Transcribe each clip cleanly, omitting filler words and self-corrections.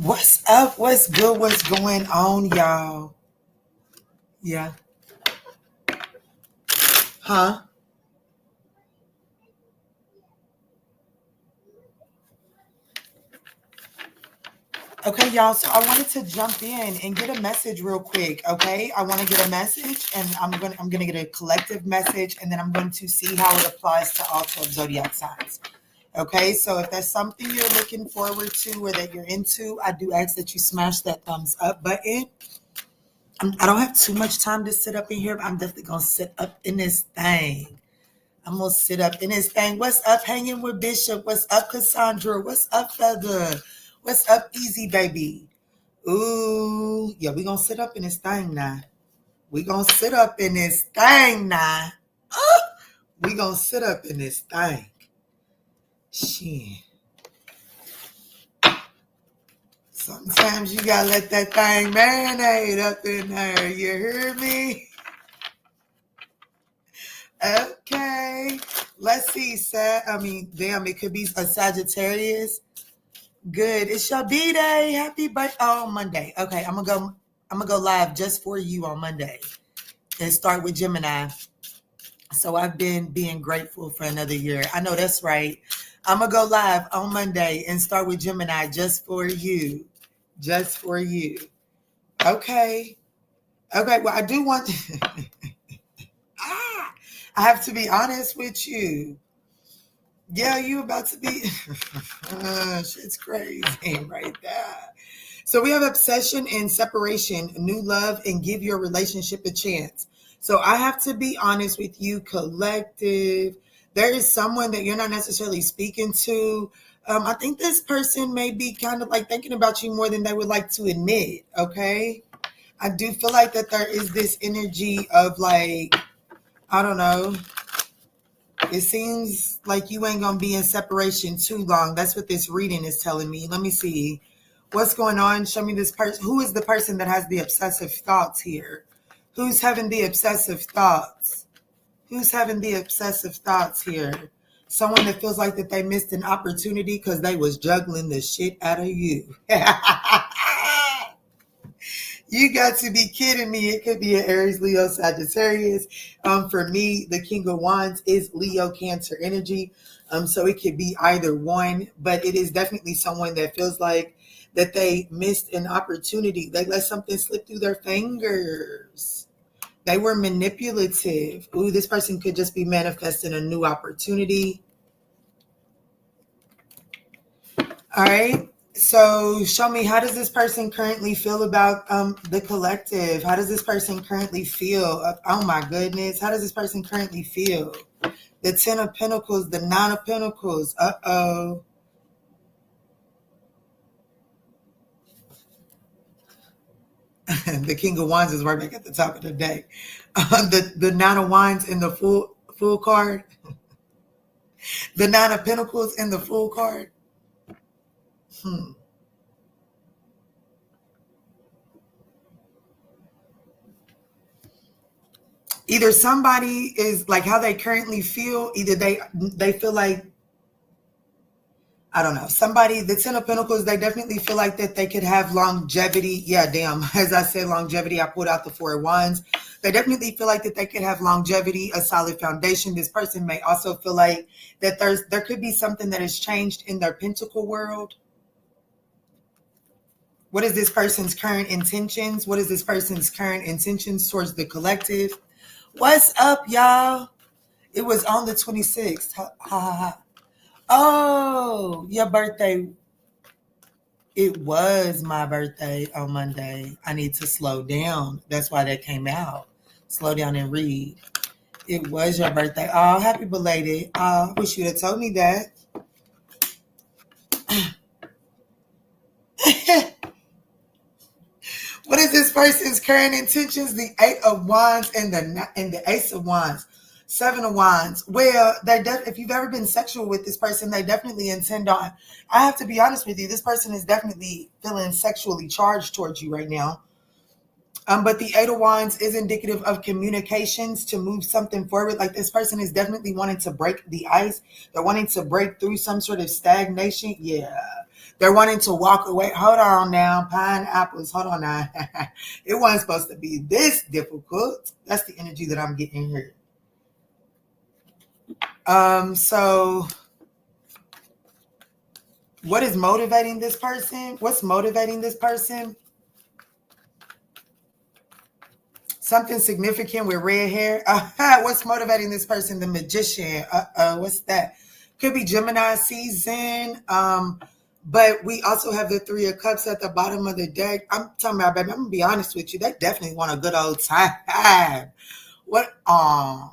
What's up? What's good? What's going on, y'all? Yeah. Huh? Okay, y'all. So I wanted to jump in and get a message real quick. Okay. I want to get a message and I'm gonna get a collective message and then I'm going to see how it applies to all 12 zodiac signs. Okay, so if there's something you're looking forward to or that you're into, I do ask that you smash that thumbs up button. I don't have too much time to sit up in here, but I'm definitely gonna sit up in this thing. I'm gonna sit up in this thing. What's up, hanging with Bishop? What's up, Cassandra? What's up, Feather? What's up, Easy Baby? Ooh, yeah, we gonna sit up in this thing now. We gonna sit up in this thing now. We gonna sit up in this thing. Shit. Sometimes you gotta let that thing marinate up in there. You hear me? Okay. Let's see. Damn, it could be a Sagittarius. Good. It's your B-Day. Happy birthday. Oh, Monday. Okay, I'm gonna go live just for you on Monday and start with Gemini. So I've been being grateful for another year. I know that's right. I'm gonna go live on Monday and start with Gemini just for you. Just for you. Okay. Okay. Well, I do want I have to be honest with you. Yeah, you about to be shit's crazy right there. So we have obsession and separation, new love, and give your relationship a chance. So I have to be honest with you, collective. There is someone that you're not necessarily speaking to. I think this person may be kind of like thinking about you more than they would like to admit. Okay. I do feel like that there is this energy of like, I don't know. It seems like you ain't gonna be in separation too long. That's what this reading is telling me. Let me see. What's going on? Show me this person. Who is the person that has the obsessive thoughts here? Who's having the obsessive thoughts? Who's having the obsessive thoughts here? Someone that feels like that they missed an opportunity because they was juggling the shit out of you. You got to be kidding me. It could be an Aries, Leo, Sagittarius. For me, the King of Wands is Leo, Cancer energy. So it could be either one, but it is definitely someone that feels like that they missed an opportunity. They let something slip through their fingers. They were manipulative. Ooh, this person could just be manifesting a new opportunity. All right. So show me, how does this person currently feel about the collective? How does this person currently feel? Oh my goodness. How does this person currently feel? The 10 of Pentacles, the 9 of Pentacles. Uh-oh. The King of Wands is right back at the top of the deck. The 9 of Wands in the full card. The 9 of Pentacles in the full card. Either somebody is like how they currently feel, either they feel like, I don't know, somebody, the Ten of Pentacles, they definitely feel like that they could have longevity. Yeah, damn. As I said, longevity, I pulled out the Four of Wands. They definitely feel like that they could have longevity, a solid foundation. This person may also feel like that there could be something that has changed in their pentacle world. What is this person's current intentions? What is this person's current intentions towards the collective? What's up, y'all? It was on the 26th. Ha ha ha. Oh, your birthday. It was my birthday on Monday. I need to slow down. That's why that came out. Slow down and read. It was your birthday. Oh, happy belated. Wish you had told me that. What is this person's current intentions? The Eight of Wands and the Ace of Wands. Seven of Wands. Well, if you've ever been sexual with this person, they definitely intend on. I have to be honest with you. This person is definitely feeling sexually charged towards you right now. But the Eight of Wands is indicative of communications to move something forward. Like this person is definitely wanting to break the ice. They're wanting to break through some sort of stagnation. Yeah. They're wanting to walk away. Hold on now. Pineapples. Hold on now. It wasn't supposed to be this difficult. That's the energy that I'm getting here. So what is motivating this person? What's motivating this person? Something significant with red hair. What's motivating this person? The Magician. What's that? Could be Gemini season. But we also have the Three of Cups at the bottom of the deck. I'm talking about, baby, I'm gonna be honest with you. They definitely want a good old time. What? I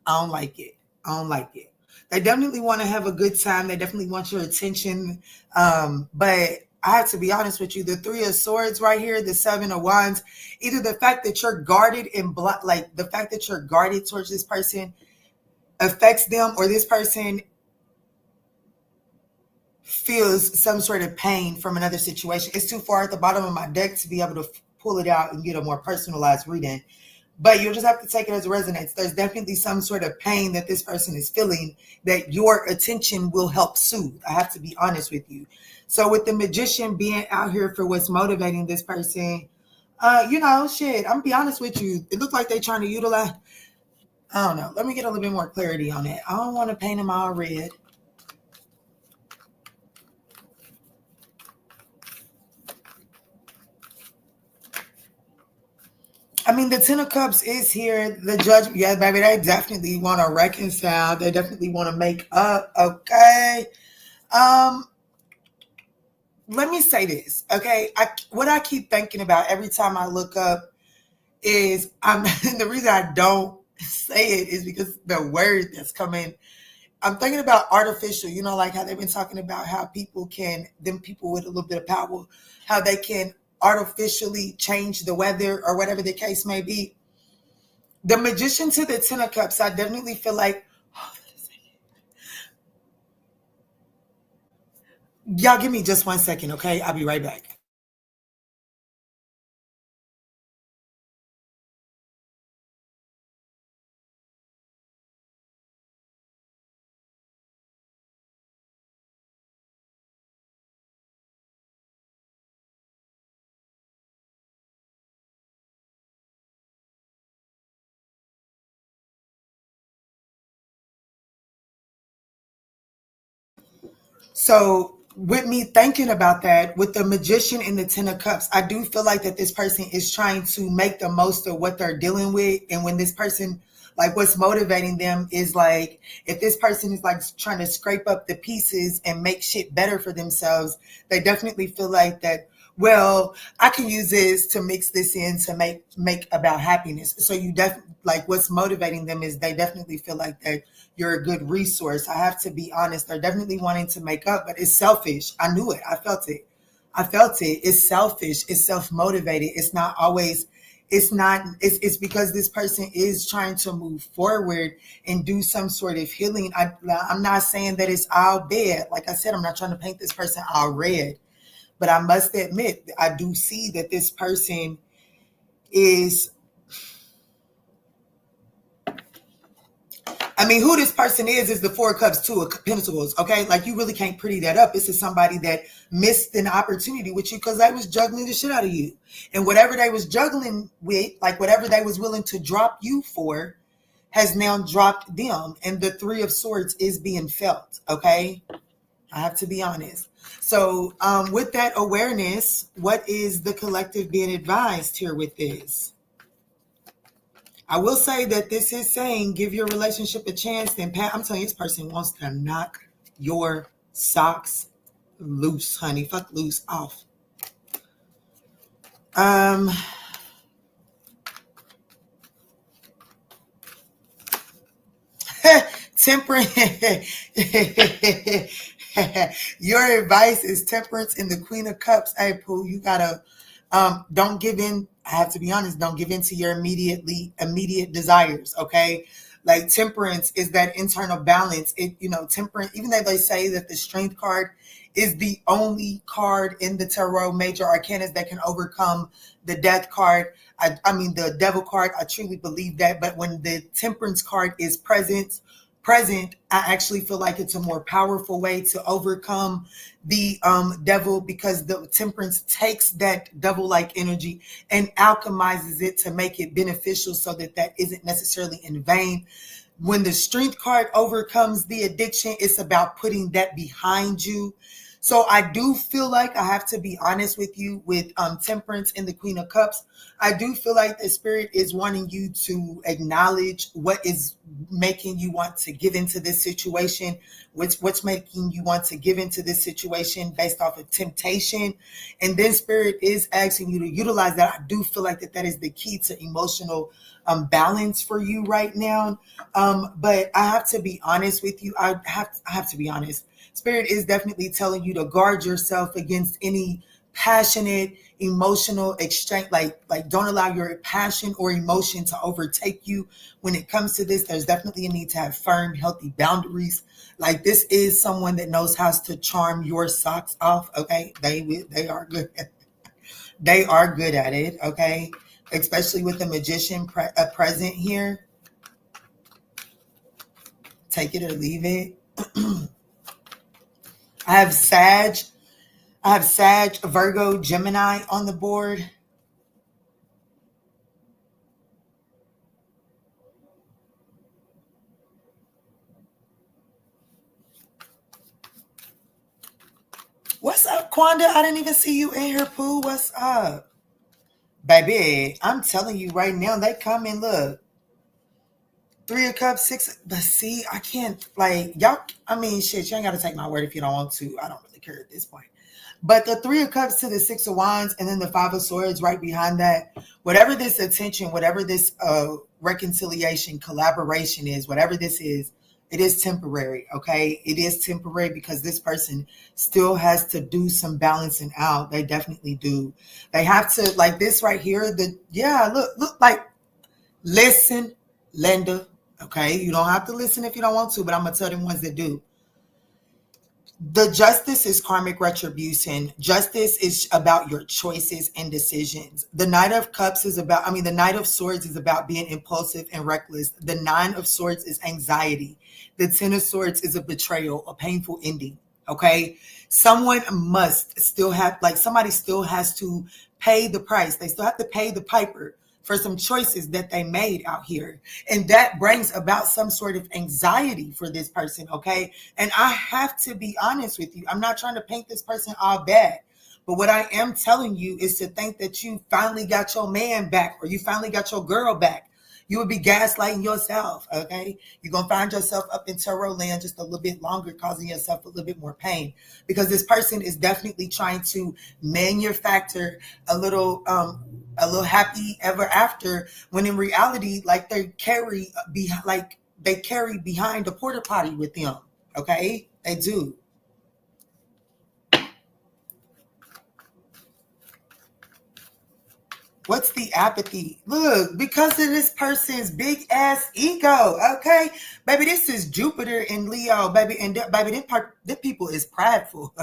don't like it. I don't like it. They definitely want to have a good time. They definitely want your attention. But I have to be honest with you. The Three of Swords right here, the Seven of Wands, either the fact that you're guarded and like the fact that you're guarded towards this person affects them, or this person feels some sort of pain from another situation. It's too far at the bottom of my deck to be able to pull it out and get a more personalized reading. But you'll just have to take it as it resonates. There's definitely some sort of pain that this person is feeling that your attention will help soothe. I have to be honest with you. So with the Magician being out here for what's motivating this person, shit, I'm gonna be honest with you. It looks like they're trying to utilize, I don't know. Let me get a little bit more clarity on it. I don't want to paint them all red. I mean, the Ten of Cups is here. The Judge, yeah, baby, they definitely want to reconcile. They definitely want to make up. Okay. Let me say this. Okay. What I keep thinking about every time I look up is the reason I don't say it is because the word that's coming. I'm thinking about artificial, like how they've been talking about how people with a little bit of power, how they can artificially change the weather or whatever the case may be. The Magician to the Ten of Cups, I definitely feel like, y'all give me just 1 second, okay? I'll be right back. So with me thinking about that, with the Magician and the Ten of Cups, I do feel like that this person is trying to make the most of what they're dealing with. And when this person, like what's motivating them is like, if this person is like trying to scrape up the pieces and make shit better for themselves, they definitely feel like that, well, I can use this to mix this in to make about happiness. So you definitely, like what's motivating them is they definitely feel like that you're a good resource. I have to be honest. They're definitely wanting to make up, but it's selfish. I knew it. I felt it. It's selfish. It's self-motivated. It's not always, it's because this person is trying to move forward and do some sort of healing. I'm not saying that it's all bad. Like I said, I'm not trying to paint this person all red, but I must admit, I do see that this person is I mean, who this person is the Four of Cups, Two of Pentacles, okay? Like, you really can't pretty that up. This is somebody that missed an opportunity with you because they was juggling the shit out of you. And whatever they was juggling with, like whatever they was willing to drop you for, has now dropped them. And the Three of Swords is being felt, okay? I have to be honest. So with that awareness, what is the collective being advised here with this? I will say that this is saying give your relationship a chance. Then I'm telling you, this person wants to knock your socks loose, honey. Fuck loose off. Temperance. Your advice is temperance in the Queen of Cups. Hey, Pooh, you gotta don't give in. I have to be honest, don't give in to your immediate desires, okay? Like, temperance is that internal balance. It, temperance, even though they say that the Strength card is the only card in the tarot major arcanas that can overcome the Death card. I mean the Devil card. I truly believe that. But when the Temperance card is present, I actually feel like it's a more powerful way to overcome the devil, because the Temperance takes that devil-like energy and alchemizes it to make it beneficial, so that isn't necessarily in vain. When the Strength card overcomes the addiction, it's about putting that behind you. So I do feel like, I have to be honest with you, with Temperance and the Queen of Cups, I do feel like the Spirit is wanting you to acknowledge what is making you want to give into this situation, what's making you want to give into this situation based off of temptation. And then Spirit is asking you to utilize that. I do feel like that is the key to emotional balance for you right now. But I have to be honest with you. I have to be honest. Spirit is definitely telling you to guard yourself against any passionate, emotional exchange. Like don't allow your passion or emotion to overtake you when it comes to this. There's definitely a need to have firm, healthy boundaries. Like, this is someone that knows how to charm your socks off. Okay, they are good. They are good at it. Okay, especially with the Magician present here. Take it or leave it. I have Sag, Virgo, Gemini on the board. What's up, Quanda? I didn't even see you in here, Pooh. What's up? Baby, I'm telling you right now, they come and look. Three of Cups, Six. But see, I can't, like, y'all, I mean, shit, you ain't got to take my word if you don't want to. I don't really care at this point. But the Three of Cups to the Six of Wands, and then the Five of Swords right behind that, whatever this attention, whatever this reconciliation, collaboration is, whatever this is, it is temporary, okay? It is temporary because this person still has to do some balancing out. They definitely do. They have to, like this right here, look, like, listen, Linda, okay? You don't have to listen if you don't want to, but I'm going to tell them ones that do. The Justice is karmic retribution. Justice is about your choices and decisions. The Knight of Cups is about, the Knight of Swords is about being impulsive and reckless. The Nine of Swords is anxiety. The Ten of Swords is a betrayal, a painful ending. Okay. Someone must still have, like, somebody still has to pay the price. They still have to pay the piper for some choices that they made out here. And that brings about some sort of anxiety for this person, okay? And I have to be honest with you. I'm not trying to paint this person all bad. But what I am telling you is to think that you finally got your man back, or you finally got your girl back. You would be gaslighting yourself, okay? You're going to find yourself up in tarot land just a little bit longer, causing yourself a little bit more pain, because this person is definitely trying to manufacture a little happy ever after, when in reality, like, they carry behind a porta potty with them, okay? They do. What's the apathy? Look, because of this person's big ass ego, okay? Baby, this is Jupiter in Leo, baby. And baby, them people is prideful.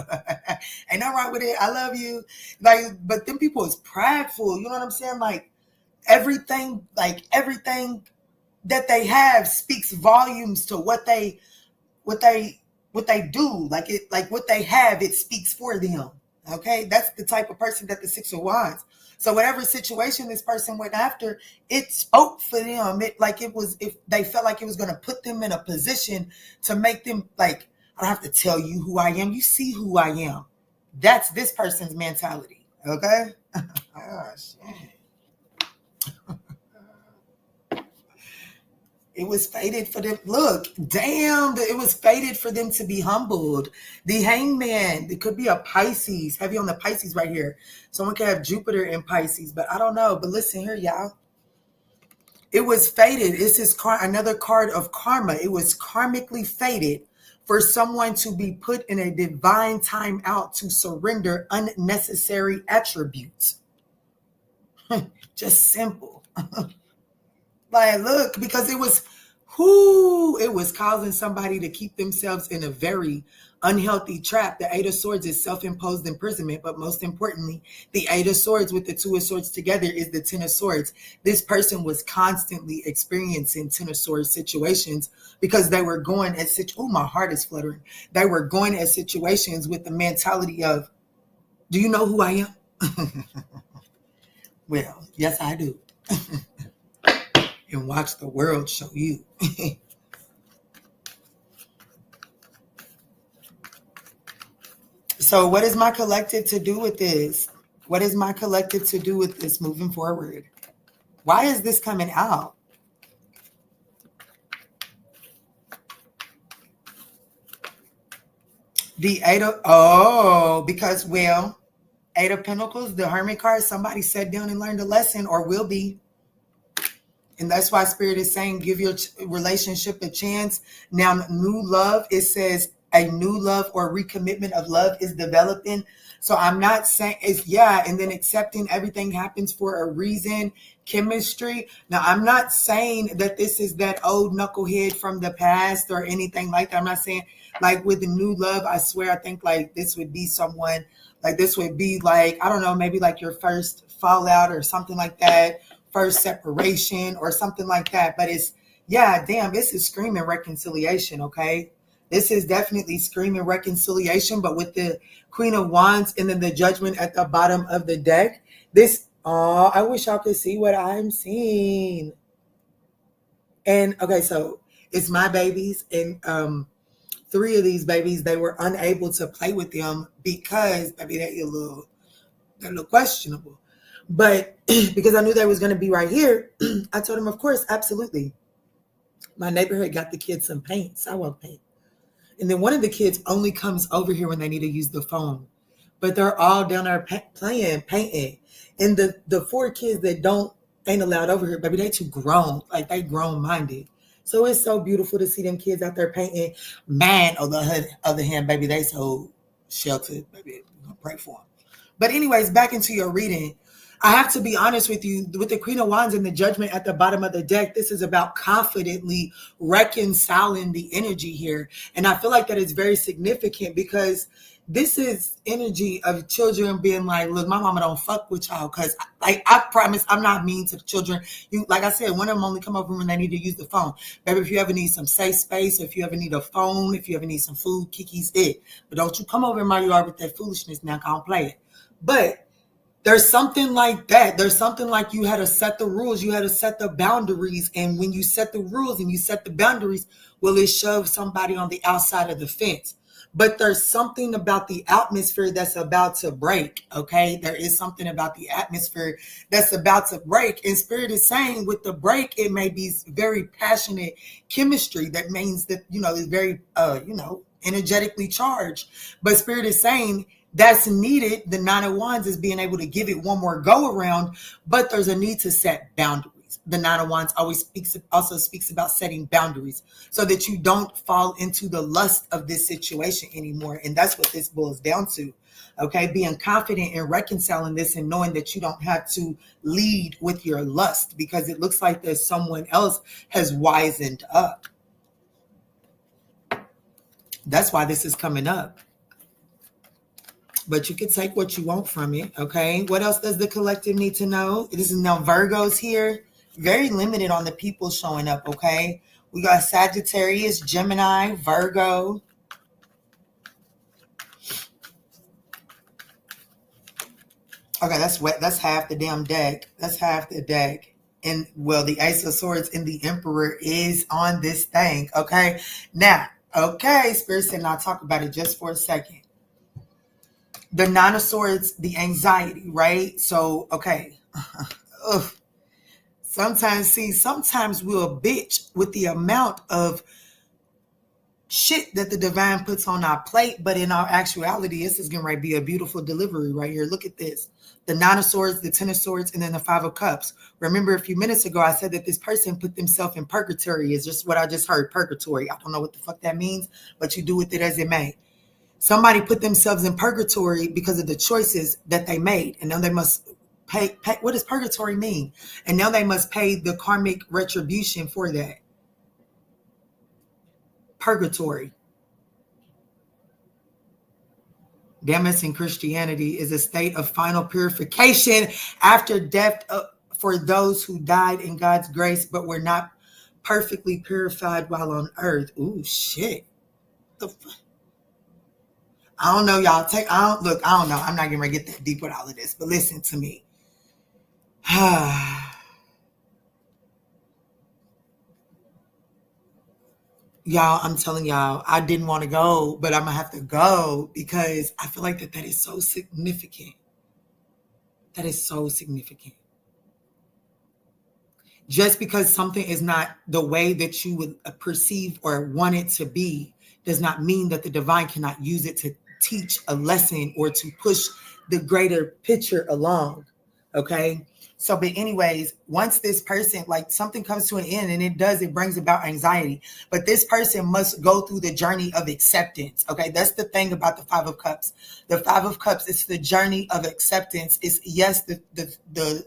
Ain't nothing wrong with it. I love you. Like, but them people is prideful. You know what I'm saying? Like, everything that they have speaks volumes to what they do. Like what they have, it speaks for them. Okay, that's the type of person that the Six of Wands. So whatever situation this person went after, it spoke for them. If they felt like it was going to put them in a position to make them like, I don't have to tell you who I am. You see who I am. That's this person's mentality. Okay. Oh, shit. It was fated for them. Look, damn, it was fated for them to be humbled. The Hangman, it could be a Pisces. Heavy on the Pisces right here. Someone could have Jupiter in Pisces, but I don't know. But listen here, y'all. It was fated. This is another card of karma. It was karmically fated for someone to be put in a divine time out to surrender unnecessary attributes. Just simple. Like, look, because it was causing somebody to keep themselves in a very unhealthy trap. The Eight of Swords is self-imposed imprisonment, but most importantly, the Eight of Swords with the Two of Swords together is the Ten of Swords. This person was constantly experiencing Ten of Swords situations because they were going at my heart is fluttering. They were going at situations with the mentality of, do you know who I am? Well, yes, I do. And watch the world show you. So what is my collective to do with this? What is my collective to do with this moving forward? Why is this coming out? The because, well, Eight of Pentacles, the Hermit card, somebody sat down and learned a lesson or will be. And that's why Spirit is saying, give your relationship a chance. Now, new love, it says a new love or recommitment of love is developing. So I'm not saying and then accepting everything happens for a reason, chemistry. Now, I'm not saying that this is that old knucklehead from the past or anything like that. I'm not saying like with the new love, I swear, I think like this would be someone, like this would be like, I don't know, maybe like your first fallout or something like that. First separation or something like that. But this is screaming reconciliation, okay? This is definitely screaming reconciliation, but with the Queen of Wands and then the Judgment at the bottom of the deck. I wish y'all could see what I'm seeing. And okay, so it's my babies, and 3 of these babies, they were unable to play with them because they're a little questionable. But because I knew they was going to be right here, I told him, of course, absolutely. My neighborhood got the kids some paint, sidewalk paint. And then one of the kids only comes over here when they need to use the phone. But they're all down there playing, painting. And the 4 kids that ain't allowed over here, baby, they too grown. Like, they grown-minded. So it's so beautiful to see them kids out there painting. Man, on the other hand, baby, they so sheltered. Baby, we're going to pray for them. But anyways, back into your reading. I have to be honest with you, with the Queen of Wands and the Judgment at the bottom of the deck, this is about confidently reconciling the energy here. And I feel like that is very significant because this is energy of children being like, look, my mama don't fuck with y'all because I promise I'm not mean to the children. Like I said, one of them only come over when they need to use the phone. Baby, if you ever need some safe space, if you ever need a phone, if you ever need some food, Kiki's it. But don't you come over in my yard with that foolishness now, I don't play it. But there's something like that. There's something like you had to set the rules. You had to set the boundaries. And when you set the rules and you set the boundaries, will it shove somebody on the outside of the fence? But there's something about the atmosphere that's about to break, okay? There is something about the atmosphere that's about to break. And Spirit is saying with the break, it may be very passionate chemistry. That means that, it's very, energetically charged. But Spirit is saying that's needed. The Nine of Wands is being able to give it one more go around, but there's a need to set boundaries. The Nine of Wands also speaks about setting boundaries so that you don't fall into the lust of this situation anymore. And that's what this boils down to. Okay, being confident in reconciling this and knowing that you don't have to lead with your lust because it looks like there's someone else has wisened up. That's why this is coming up. But you can take what you want from it, okay? What else does the collective need to know? This is now Virgos here. very limited on the people showing up, okay? We got Sagittarius, Gemini, Virgo. Okay, that's wet. That's half the damn deck. That's half the deck. And well, the Ace of Swords and the Emperor is on this thing. Okay. Now, okay, Spirit said, now talk about it just for a second. The Nine of Swords, the anxiety, right? So, okay. Ugh. Sometimes we'll bitch with the amount of shit that the divine puts on our plate, but in our actuality, this is going to be a beautiful delivery right here. Look at this. The Nine of Swords, the Ten of Swords, and then the Five of Cups. Remember a few minutes ago, I said that this person put themselves in purgatory. Is just what I just heard, purgatory. I don't know what the fuck that means, but you do with it as it may. Somebody put themselves in purgatory because of the choices that they made. And now they must pay. What does purgatory mean? And now they must pay the karmic retribution for that. Purgatory. Demas in Christianity is a state of final purification after death for those who died in God's grace but were not perfectly purified while on earth. Ooh, shit. I don't know, y'all. I don't know. I'm not going to get that deep with all of this, but listen to me. Y'all, I'm telling y'all, I didn't want to go, but I'm going to have to go because I feel like that is so significant. That is so significant. Just because something is not the way that you would perceive or want it to be does not mean that the divine cannot use it to teach a lesson or to push the greater picture along. Okay. So, but anyways, once this person, like something comes to an end and it brings about anxiety, but this person must go through the journey of acceptance. Okay. That's the thing about the Five of Cups. The Five of Cups is the journey of acceptance. It's yes, the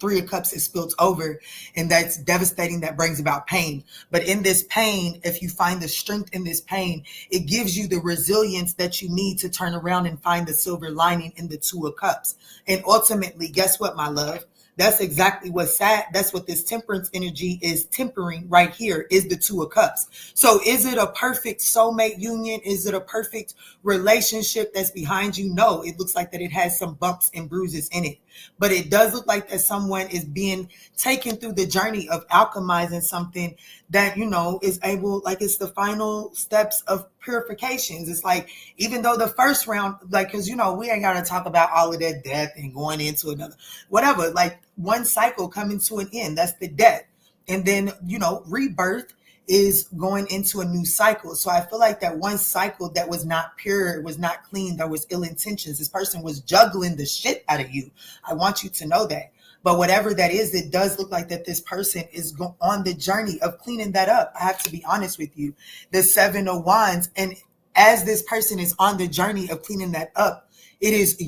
Three of Cups is spilled over, and that's devastating. That brings about pain. But in this pain, if you find the strength in this pain, it gives you the resilience that you need to turn around and find the silver lining in the Two of Cups. And ultimately, guess what, my love? That's exactly what's sad. That's what this temperance energy is tempering right here is the Two of Cups. So is it a perfect soulmate union? Is it a perfect relationship that's behind you? No, it looks like that it has some bumps and bruises in it. But it does look like that someone is being taken through the journey of alchemizing something that, you know, is able, like it's the final steps of purifications. It's like, even though the first round, like, because, you know, we ain't got to talk about all of that death and going into another, whatever, like one cycle coming to an end, that's the death. And then, you know, rebirth is going into a new cycle. So I feel like that one cycle that was not pure, was not clean, there was ill intentions. This person was juggling the shit out of you. I want you to know that. But whatever that is, it does look like that this person is on the journey of cleaning that up. I have to be honest with you. The Seven of Wands. And as this person is on the journey of cleaning that up, it is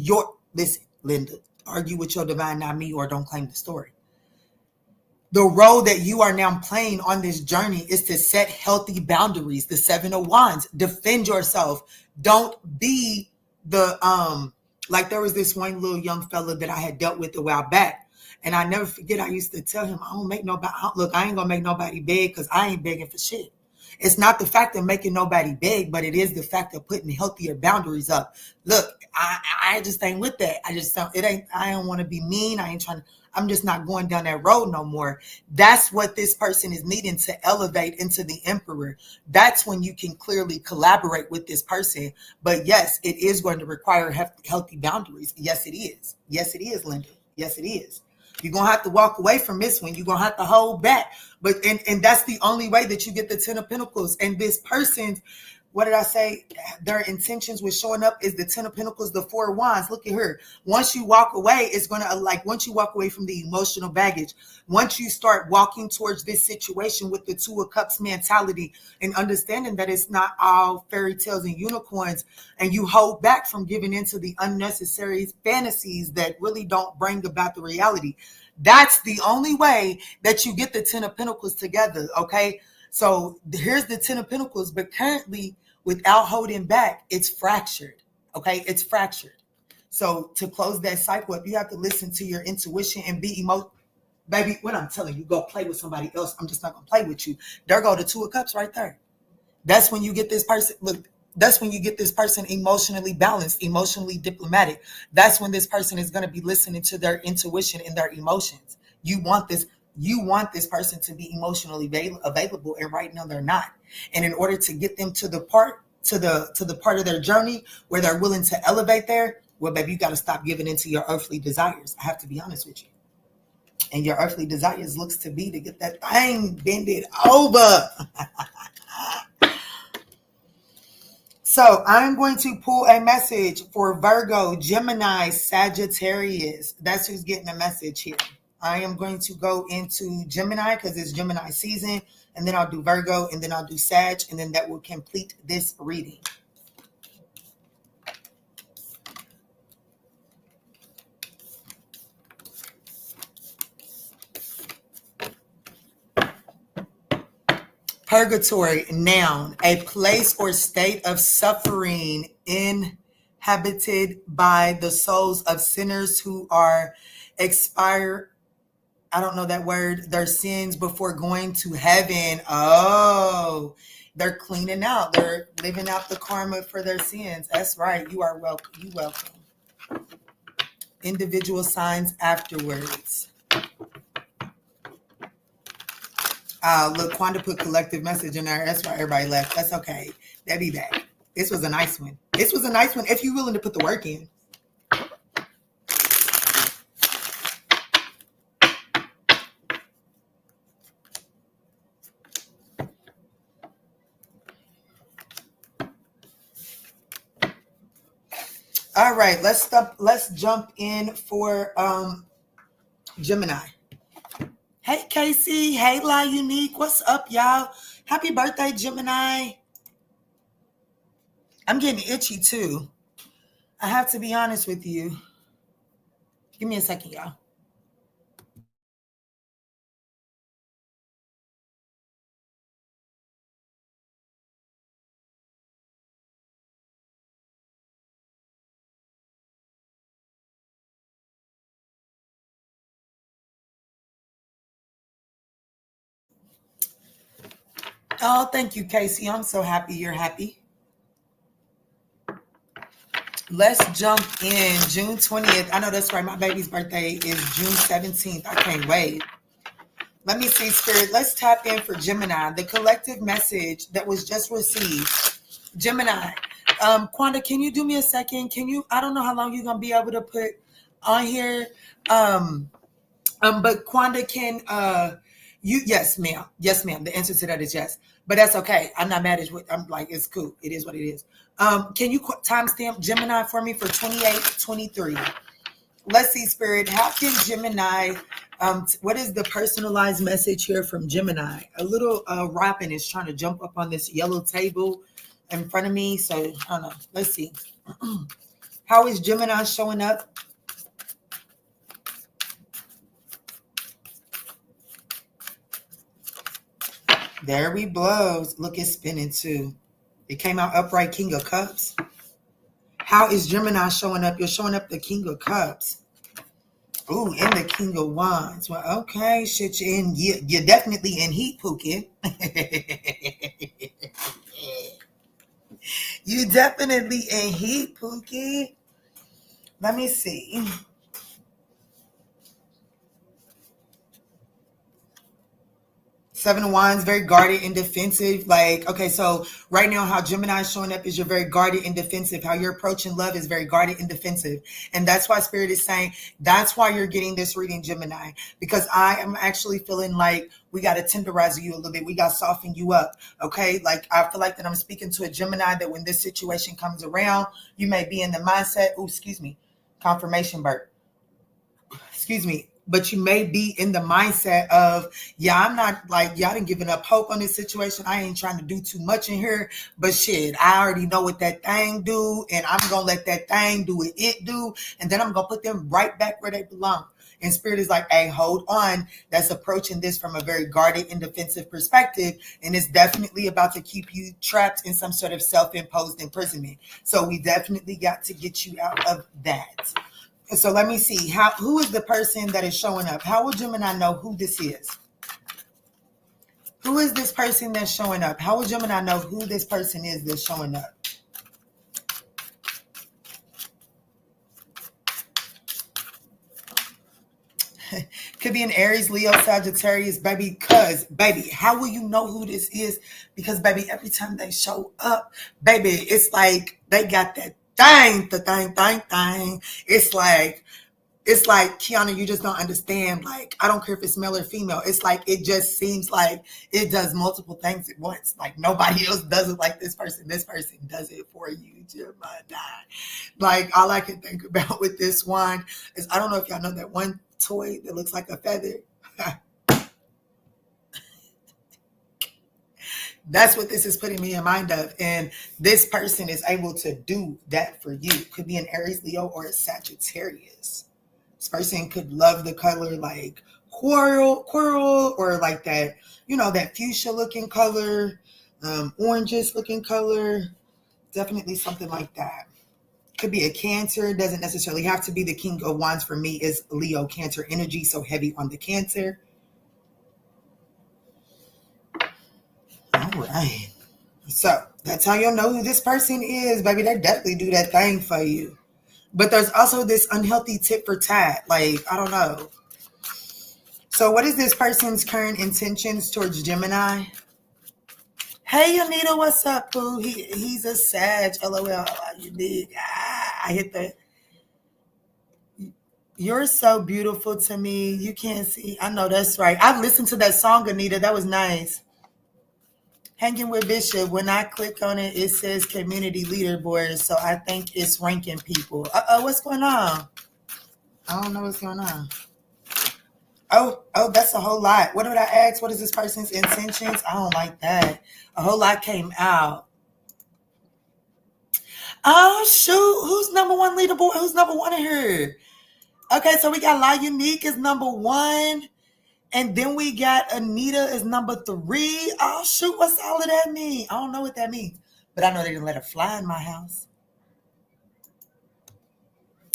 listen, Linda, argue with your divine, not me, or don't claim the story. The role that you are now playing on this journey is to set healthy boundaries. The Seven of Wands, defend yourself. Don't be the, like there was this one little young fella that I had dealt with a while back. And I never forget, I used to tell him, I don't make nobody, look, I ain't gonna make nobody beg because I ain't begging for shit. It's not the fact of making nobody beg, but it is the fact of putting healthier boundaries up. Look, I just ain't with that. I don't want to be mean. I'm just not going down that road no more. That's what this person is needing to elevate into the Emperor. That's when you can clearly collaborate with this person. But yes, it is going to require healthy boundaries. Yes, it is. Yes, it is, Linda. Yes, it is. You're going to have to walk away from this one. You're going to have to hold back. But and that's the only way that you get the Ten of Pentacles. And this person's, what did I say? Their intentions with showing up is the Ten of Pentacles, the Four of Wands. Look at her. Once you walk away, it's going to, like, once you walk away from the emotional baggage, once you start walking towards this situation with the Two of Cups mentality and understanding that it's not all fairy tales and unicorns, and you hold back from giving into the unnecessary fantasies that really don't bring about the reality. That's the only way that you get the Ten of Pentacles together, okay? So here's the Ten of Pentacles, but currently, without holding back, it's fractured, okay? It's fractured. So to close that cycle up, you have to listen to your intuition and be emotional. Baby, when I'm telling you, go play with somebody else, I'm just not going to play with you. There go the Two of Cups right there. That's when you get this person, look, that's when you get this person emotionally balanced, emotionally diplomatic. That's when this person is going to be listening to their intuition and their emotions. You want this person to be emotionally available, and right now they're not. And in order to get them to the part of their journey where they're willing to elevate there, well, baby, you got to stop giving into your earthly desires. I have to be honest with you. And your earthly desires looks to be to get that thing bended over. So I'm going to pull a message for Virgo, Gemini, Sagittarius. That's who's getting a message here. I am going to go into Gemini because it's Gemini season, and then I'll do Virgo, and then I'll do Sag, and then that will complete this reading. Purgatory, noun, a place or state of suffering inhabited by the souls of sinners who are expired. I don't know that word. Their sins before going to heaven. Oh, they're cleaning out. They're living out the karma for their sins. That's right. You are welcome. You welcome. Individual signs afterwards. Look, Quanda put collective message in there. That's why everybody left. That's okay. They'll be back. This was a nice one. This was a nice one if you're willing to put the work in. All right, let's jump in for Gemini. Hey, Casey. Hey, La Unique. What's up, y'all? Happy birthday, Gemini. I'm getting itchy, too. I have to be honest with you. Give me a second, y'all. Oh, thank you, Casey. I'm so happy you're happy. Let's jump in June 20th. I know that's right. My baby's birthday is June 17th. I can't wait. Let me see, Spirit. Let's tap in for Gemini. The collective message that was just received. Gemini. Quanda, can you do me a second? I don't know how long you're going to be able to put on here. But Quanda, yes, ma'am. Yes, ma'am. The answer to that is yes. But that's okay. I'm not mad at you. I'm like, it's cool. It is what it is. Can you timestamp Gemini for me for 2823? Let's see, Spirit. How can Gemini, what is the personalized message here from Gemini? A little robin is trying to jump up on this yellow table in front of me. So, I don't know. Let's see. How is Gemini showing up? There we blows. Look, it's spinning too. It came out upright, King of Cups. How is Gemini showing up? You're showing up the King of Cups. Ooh, and the King of Wands. Well, okay, shit, you're definitely in heat, Pookie. You definitely in heat, Pookie. Let me see. Seven of Wands, very guarded and defensive. Like, okay, so right now how Gemini is showing up is you're very guarded and defensive. How you're approaching love is very guarded and defensive. And that's why Spirit is saying, that's why you're getting this reading, Gemini. Because I am actually feeling like we got to tenderize you a little bit. We got to soften you up, okay? Like, I feel like that I'm speaking to a Gemini that when this situation comes around, you may be in the mindset, confirmation burp. But you may be in the mindset of, I'm not like, y'all didn't giving up hope on this situation. I ain't trying to do too much in here, but shit, I already know what that thing do, and I'm going to let that thing do what it do, and then I'm going to put them right back where they belong. And Spirit is like, hey, hold on. That's approaching this from a very guarded and defensive perspective, and it's definitely about to keep you trapped in some sort of self-imposed imprisonment. So we definitely got to get you out of that. So let me see. Who is the person that is showing up? How will Gemini know who this is? Who is this person that's showing up? How will Gemini know who this person is that's showing up? Could be an Aries, Leo, Sagittarius, baby. Because, baby, how will you know who this is? Because, baby, every time they show up, baby, it's like they got that thing, the thing. It's like, Kiana, you just don't understand. Like, I don't care if it's male or female. It's like, it just seems like it does multiple things at once. Like, nobody else does it like this person. This person does it for you, Gemini. Like, all I can think about with this one is, I don't know if y'all know that one toy that looks like a feather. That's what this is putting me in mind of. And this person is able to do that for you. Could be an Aries, Leo, or a Sagittarius. This person could love the color like coral, or like that, you know, that fuchsia looking color, oranges looking color. Definitely something like that. Could be a Cancer. Doesn't necessarily have to be. The King of Wands for me is Leo Cancer energy, so heavy on the Cancer. All right. So that's how you'll know who this person is, baby. They definitely do that thing for you. But there's also this unhealthy tit for tat. Like, I don't know. So what is this person's current intentions towards Gemini? Hey, Anita, what's up, boo? He's a Sag. LOL. You dig? I hit the... You're so beautiful to me. You can't see. I know that's right. I've listened to that song, Anita. That was nice. Hanging with Bishop. When I click on it, it says community leaderboard. So I think it's ranking people. What's going on? I don't know what's going on. Oh, that's a whole lot. What did I ask? What is this person's intentions? I don't like that. A whole lot came out. Oh, shoot. Who's number one leaderboard? Who's number one in here? Okay, so we got La Unique is number one. And then we got Anita is number 3. Oh, shoot. What's all of that mean? I don't know what that means. But I know they didn't let her fly in my house.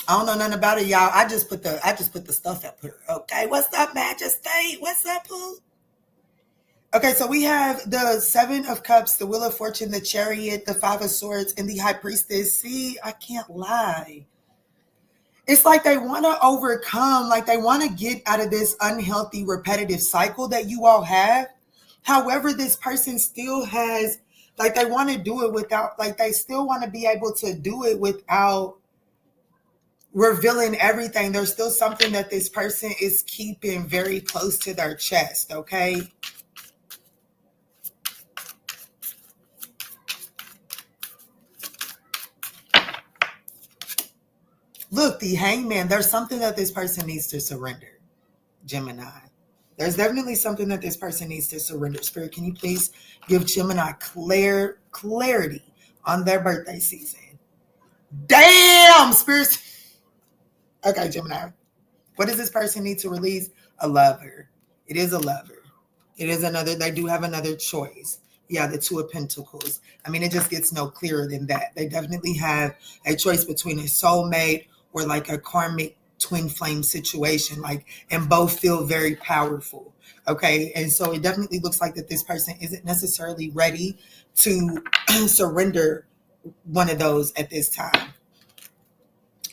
I don't know nothing about it, y'all. I just put the stuff up here. Okay. What's up, Majesty? What's up, Pooh? Okay, so we have the 7 of Cups, the Wheel of Fortune, the Chariot, the 5 of Swords, and the High Priestess. See, I can't lie. It's like they want to overcome, like they want to get out of this unhealthy, repetitive cycle that you all have. However, this person still has, like they want to do it without, like they still want to be able to do it without revealing everything. There's still something that this person is keeping very close to their chest, okay? Look, the Hangman, there's something that this person needs to surrender, Gemini. There's definitely something that this person needs to surrender. Spirit, can you please give Gemini clarity on their birthday season? Damn, Spirit. Okay, Gemini. What does this person need to release? A lover. It is a lover. It is another, they do have another choice. Yeah, the 2 of Pentacles. I mean, it just gets no clearer than that. They definitely have a choice between a soulmate or like a karmic twin flame situation, like, and both feel very powerful. Okay. And so it definitely looks like that this person isn't necessarily ready to surrender one of those at this time.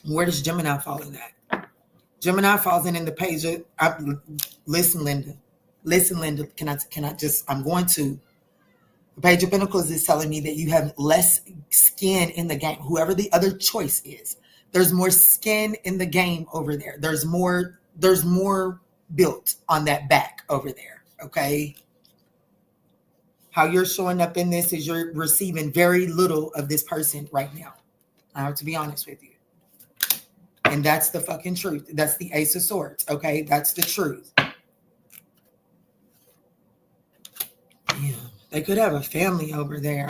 Where does Gemini fall in that? Gemini falls in the page of, listen, Linda. Listen, Linda, I'm going to. The Page of Pentacles is telling me that you have less skin in the game. Whoever the other choice is, there's more skin in the game over there. There's more built on that back over there, okay? How you're showing up in this is you're receiving very little of this person right now. I have to be honest with you. And that's the fucking truth. That's the Ace of Swords, okay? That's the truth. Yeah. They could have a family over there.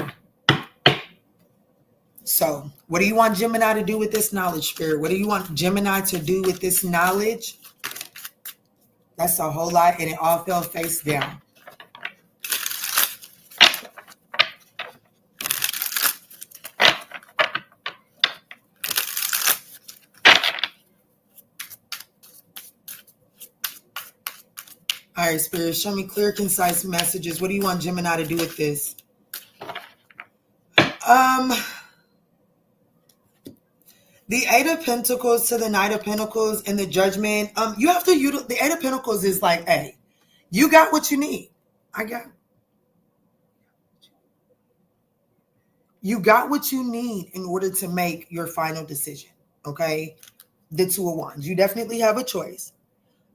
So what do you want Gemini to do with this knowledge, Spirit? What do you want Gemini to do with this knowledge? That's a whole lot, and it all fell face down. All right, Spirit, show me clear, concise messages. What do you want Gemini to do with this? The Eight of Pentacles to the Knight of Pentacles and the Judgment. You have to the Eight of Pentacles is like, hey, you got what you need. You got what you need in order to make your final decision. Okay. The Two of Wands. You definitely have a choice.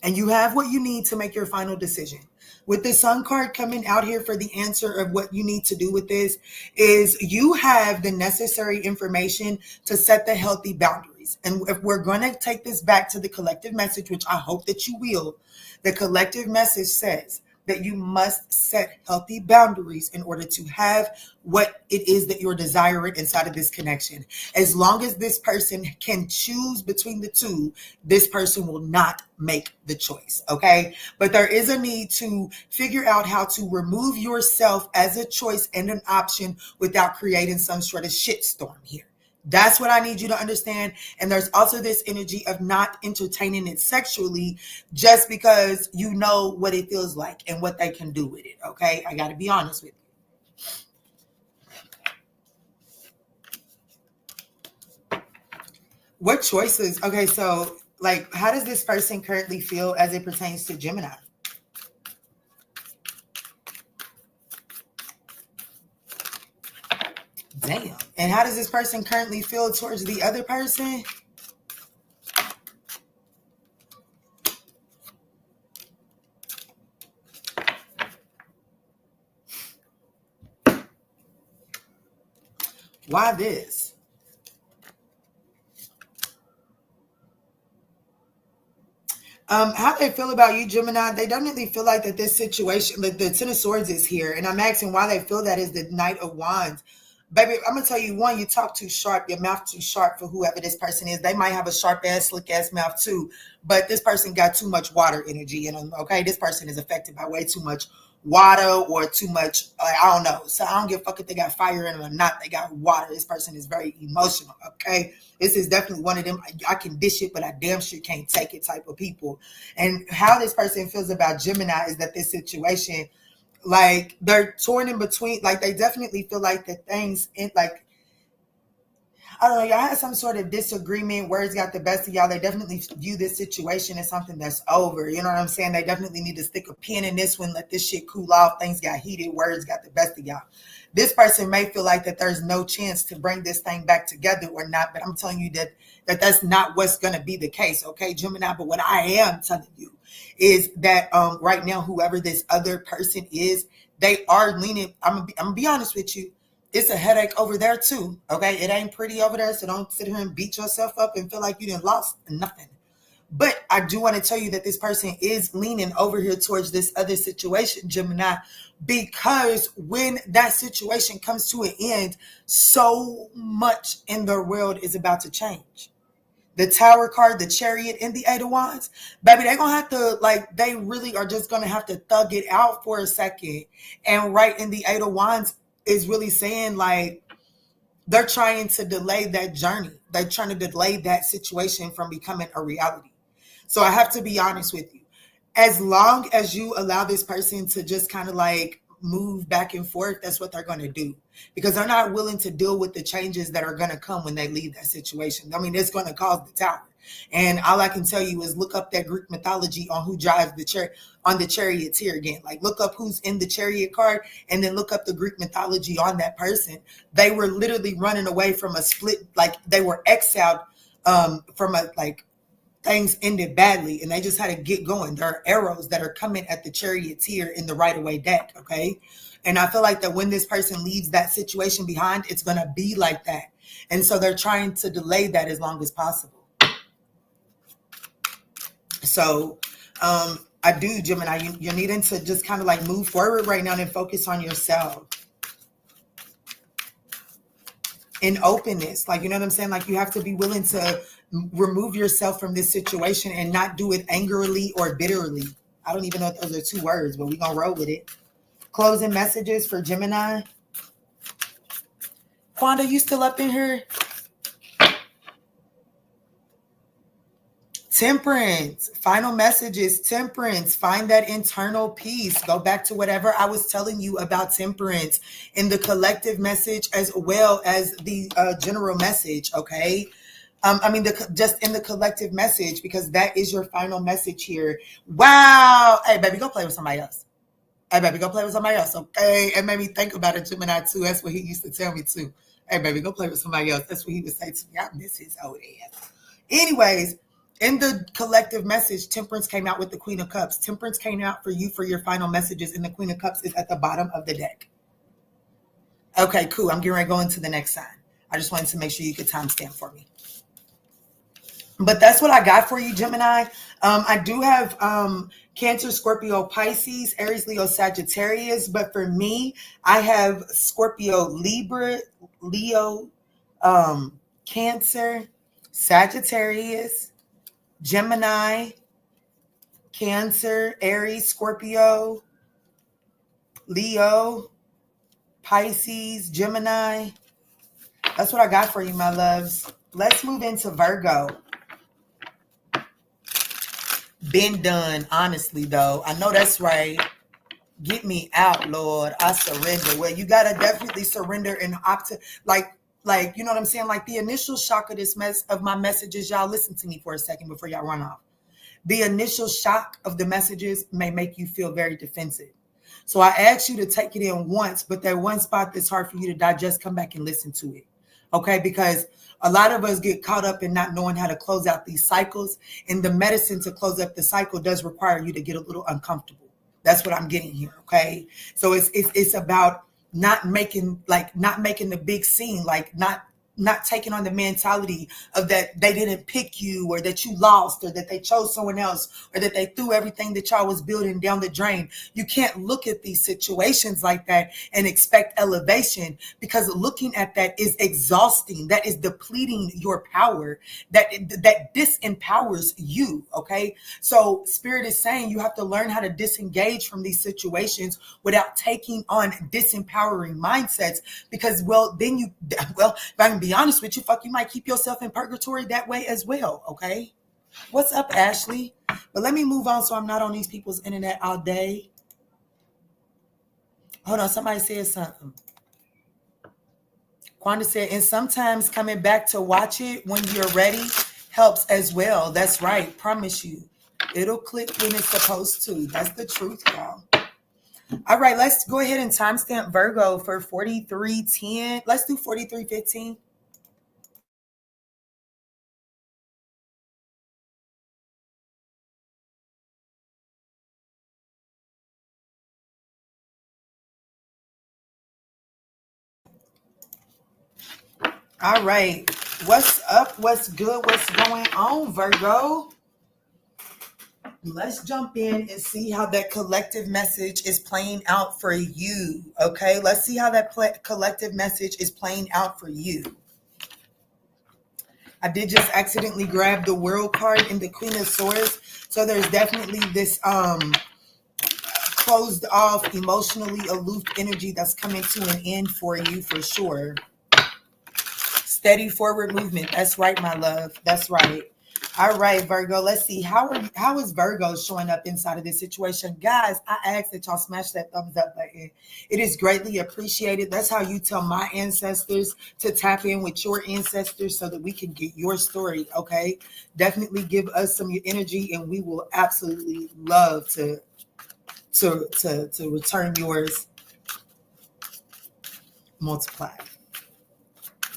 And you have what you need to make your final decision. With the Sun card coming out here for the answer of what you need to do with this is you have the necessary information to set the healthy boundaries. And if we're going to take this back to the collective message, which I hope that you will, the collective message says that you must set healthy boundaries in order to have what it is that you're desiring inside of this connection. As long as this person can choose between the two, this person will not make the choice, okay? But there is a need to figure out how to remove yourself as a choice and an option without creating some sort of shitstorm here. That's what I need you to understand. And there's also this energy of not entertaining it sexually just because you know what it feels like and what they can do with it. Okay. I got to be honest with you. What choices? Okay. So like, how does this person currently feel as it pertains to Gemini? Damn. And how does this person currently feel towards the other person? Why this? How they feel about you, Gemini, they definitely feel like that this situation, like the Ten of Swords is here. And I'm asking why they feel that is the Knight of Wands. Baby, I'm going to tell you, one, you talk too sharp, your mouth too sharp for whoever this person is. They might have a sharp ass, slick ass mouth too, but this person got too much water energy in them, okay? This person is affected by way too much water or too much, I don't know. So I don't give a fuck if they got fire in them or not. They got water. This person is very emotional, okay? This is definitely one of them, I can dish it, but I damn sure can't take it type of people. And how this person feels about Gemini is that this situation, like they're torn in between, like they definitely feel like the things in like, I don't know, y'all had some sort of disagreement, words got the best of y'all. They definitely view this situation as something that's over. You know what I'm saying? They definitely need to stick a pin in this one, let this shit cool off. Things got heated, words got the best of y'all. This person may feel like that there's no chance to bring this thing back together or not, but I'm telling you that's not what's going to be the case, okay, Gemini? But what I am telling you is that right now, whoever this other person is, they are leaning. I'm gonna be honest with you. It's a headache over there too, okay? It ain't pretty over there, so don't sit here and beat yourself up and feel like you didn't lost nothing. But I do want to tell you that this person is leaning over here towards this other situation, Gemini, because when that situation comes to an end, so much in the world is about to change. The Tower card, the Chariot, and the Eight of Wands, baby, they're gonna have to, like, they really are just gonna have to thug it out for a second. And right in the Eight of Wands is really saying, like, they're trying to delay that journey. They're trying to delay that situation from becoming a reality. So I have to be honest with you. As long as you allow this person to just kind of like move back and forth, that's what they're going to do, because they're not willing to deal with the changes that are going to come when they leave that situation. I mean, it's going to cause the Tower. And all I can tell you is look up that Greek mythology on who drives the chariot on the chariots here again. Like, look up who's in the Chariot card and then look up the Greek mythology on that person. They were literally running away from a split, like they were exiled from a, like, things ended badly and they just had to get going. There are arrows that are coming at the chariots here in the Rider-Waite deck, okay? And I feel like that when this person leaves that situation behind, it's going to be like that. And so they're trying to delay that as long as possible. So I do, Gemini, you're needing to just kind of like move forward right now and focus on yourself. In openness, like, you know what I'm saying? Like, you have to be willing to remove yourself from this situation and not do it angrily or bitterly. I don't even know if those are two words, but we're going to roll with it. Closing messages for Gemini. Quanda, you still up in here? Temperance, final messages, temperance, find that internal peace. Go back to whatever I was telling you about temperance in the collective message as well as the general message, okay? Just in the collective message, because that is your final message here. Wow. Hey, baby, go play with somebody else. Hey, baby, go play with somebody else, okay? It made me think about it, Gemini, too. That's what he used to tell me, too. Hey, baby, go play with somebody else. That's what he would say to me. I miss his old ass. Anyways, in the collective message, Temperance came out with the Queen of Cups. Temperance came out for you for your final messages, and the Queen of Cups is at the bottom of the deck. Okay, cool. I'm getting ready to go into the next sign. I just wanted to make sure you could timestamp for me. But that's what I got for you, Gemini. I do have Cancer, Scorpio, Pisces, Aries, Leo, Sagittarius. But for me, I have Scorpio, Libra, Leo, Cancer, Sagittarius, Gemini, Cancer, Aries, Scorpio, Leo, Pisces, Gemini. That's what I got for you, my loves. Let's move into Virgo. Been done, honestly, though. I know that's right. Get me out, Lord. I surrender. Well, you got to definitely surrender and opt to, like, you know what I'm saying? Like the initial shock of this of my messages, y'all listen to me for a second before y'all run off. The initial shock of the messages may make you feel very defensive. So I asked you to take it in once, but that one spot that's hard for you to digest, come back and listen to it. Okay, because a lot of us get caught up in not knowing how to close out these cycles. And the medicine to close up the cycle does require you to get a little uncomfortable. That's what I'm getting here. Okay, so it's about not making the big scene, like not taking on the mentality of that they didn't pick you, or that you lost, or that they chose someone else, or that they threw everything that y'all was building down the drain. You can't look at these situations like that and expect elevation, because looking at that is exhausting. That is depleting your power. That disempowers you. Okay, so Spirit is saying you have to learn how to disengage from these situations without taking on disempowering mindsets, because if I can be honest with you, you might keep yourself in purgatory that way as well. Okay, what's up, Ashley? But let me move on so I'm not on these people's internet all day. Hold on, somebody said something. Quanda said, and sometimes coming back to watch it when you're ready helps as well. That's right. Promise you, it'll click when it's supposed to. That's the truth, y'all. All right, let's go ahead and timestamp Virgo for 4310. Let's do 4315. All right. What's up? What's good? What's going on, Virgo? Let's jump in and see how that collective message is playing out for you. Okay, let's see how that collective message is playing out for you. I did just accidentally grab the World card and the Queen of Swords. So there's definitely this closed off, emotionally aloof energy that's coming to an end for you, for sure. Steady forward movement. That's right, my love. That's right. All right, Virgo, let's see. How is Virgo showing up inside of this situation? Guys, I ask that y'all smash that thumbs up button. It is greatly appreciated. That's how you tell my ancestors to tap in with your ancestors so that we can get your story, okay? Definitely give us some of your energy, and we will absolutely love to return yours multiplied.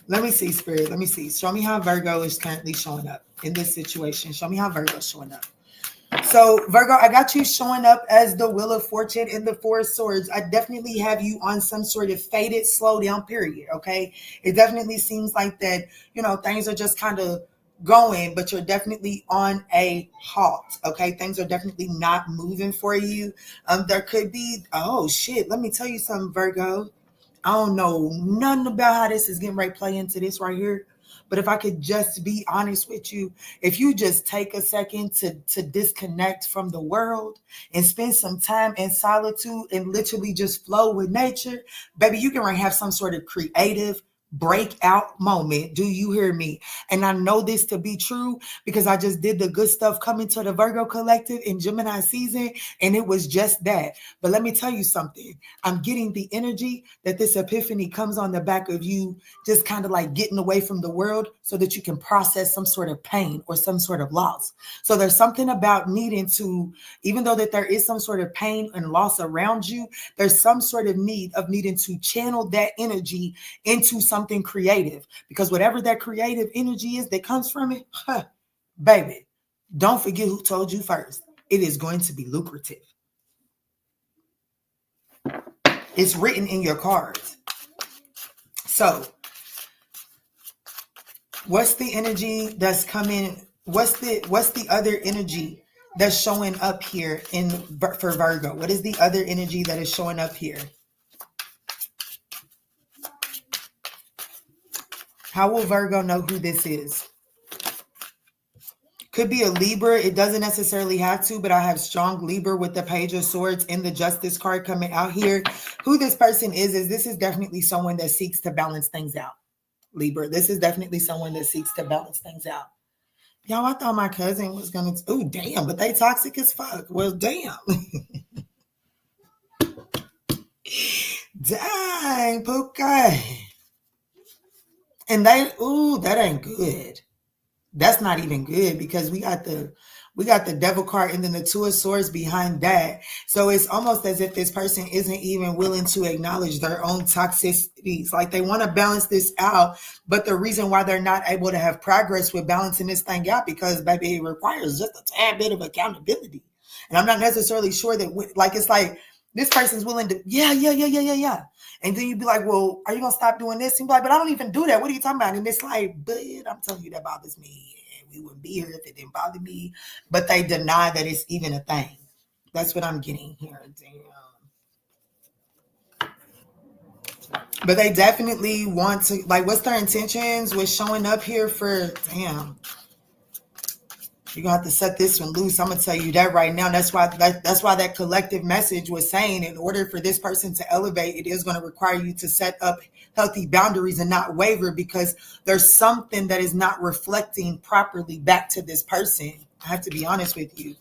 Let me see, Spirit. Let me see. Show me how Virgo is currently showing up in this situation. Show me how Virgo is showing up. So, Virgo, I got you showing up as the Wheel of Fortune and the Four of Swords. I definitely have you on some sort of faded, slow down period, okay? It definitely seems like that, things are just kind of going, but you're definitely on a halt, okay? Things are definitely not moving for you. There could be, oh, shit, let me tell you something, Virgo. I don't know nothing about how this is getting ready to play into this right here. But if I could just be honest with you, if you just take a second to disconnect from the world and spend some time in solitude and literally just flow with nature, baby, you can have some sort of creative breakout moment. Do you hear me? And I know this to be true because I just did the good stuff coming to the Virgo collective in Gemini season, and it was just that. But let me tell you something. I'm getting the energy that this epiphany comes on the back of you just kind of like getting away from the world so that you can process some sort of pain or some sort of loss. So there's something about needing to, even though that there is some sort of pain and loss around you, there's some sort of need of needing to channel that energy into something creative, because whatever that creative energy is that comes from it, baby, don't forget who told you first. It is going to be lucrative. It's written in your cards. So what's the energy that's coming? What's the other energy that's showing up here for Virgo? What is the other energy that is showing up here? How will Virgo know who this is? Could be a Libra. It doesn't necessarily have to, but I have strong Libra with the Page of Swords and the Justice card coming out here. Who this person is this is definitely someone that seeks to balance things out. Libra, this is definitely someone that seeks to balance things out. Y'all, I thought my cousin was going to, oh, damn, but they toxic as fuck. Well, damn. Dang, Puka. And that ain't good. That's not even good because we got the Devil card and then the Two of Swords behind that. So it's almost as if this person isn't even willing to acknowledge their own toxicities. Like they want to balance this out, but the reason why they're not able to have progress with balancing this thing out because, baby, it requires just a tad bit of accountability. And I'm not necessarily sure that, like, it's like this person's willing to, yeah. And then you'd be like, well, are you going to stop doing this? And you'd be like, but I don't even do that. What are you talking about? And it's like, but I'm telling you, that bothers me. We wouldn't be here if it didn't bother me. But they deny that it's even a thing. That's what I'm getting here. Damn. But they definitely want to, like, what's their intentions with showing up here for, damn. You're going to have to set this one loose. I'm going to tell you that right now. That's why that collective message was saying in order for this person to elevate, it is going to require you to set up healthy boundaries and not waver because there's something that is not reflecting properly back to this person. I have to be honest with you.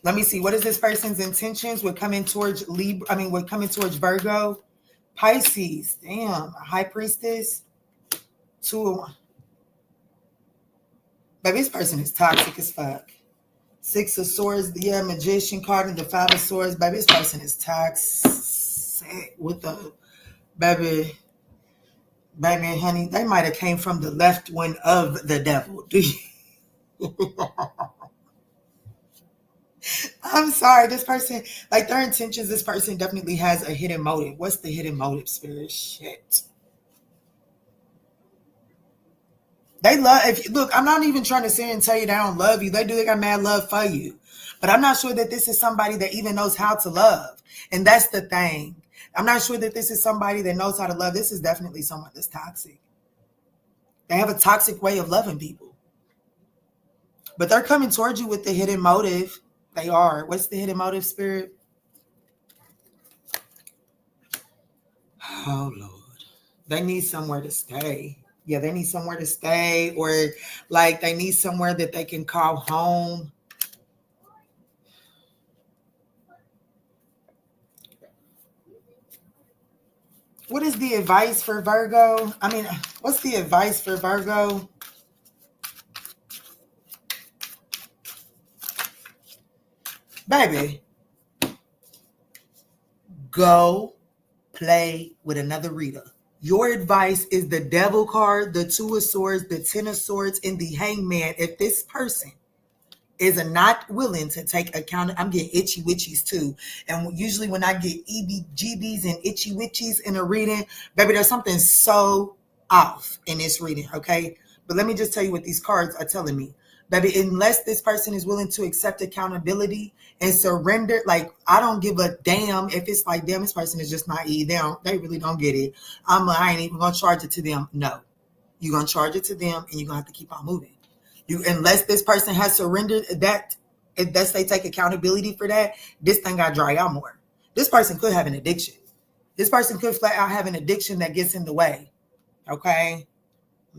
Let me see. What is this person's intentions with coming towards Virgo? Pisces. Damn. A High Priestess. 2 of 1. But this person is toxic as fuck. 6 of Swords, yeah, Magician card and the 5 of Swords. Baby, this person is toxic with the baby, honey. They might have came from the left wing of the devil. Do you? I'm sorry. This person, like their intentions, this person definitely has a hidden motive. What's the hidden motive, Spirit? Shit. They love, look, I'm not even trying to sit and tell you they don't love you. They do, they got mad love for you. But I'm not sure that this is somebody that even knows how to love. And that's the thing. I'm not sure that this is somebody that knows how to love. This is definitely someone that's toxic. They have a toxic way of loving people. But they're coming towards you with the hidden motive. They are. What's the hidden motive, Spirit? Oh, Lord. They need somewhere to stay. Yeah, they need somewhere to stay, or like they need somewhere that they can call home. What is the advice for Virgo? I mean, what's the advice for Virgo? Baby, go play with another reader. Your advice is the Devil card, the 2 of Swords, the 10 of Swords, and the Hangman. If this person is not willing to take account, I'm getting itchy witchies too. And usually when I get EBGBs and itchy witchies in a reading, baby, there's something so off in this reading, okay? But let me just tell you what these cards are telling me. Baby, unless this person is willing to accept accountability and surrender, like, I don't give a damn if it's like, damn, this person is just naive. They really don't get it. I ain't even going to charge it to them. No. You're going to charge it to them and you're going to have to keep on moving. Unless this person has surrendered that, unless they take accountability for that, this thing got to dry out more. This person could have an addiction. This person could flat out have an addiction that gets in the way. Okay?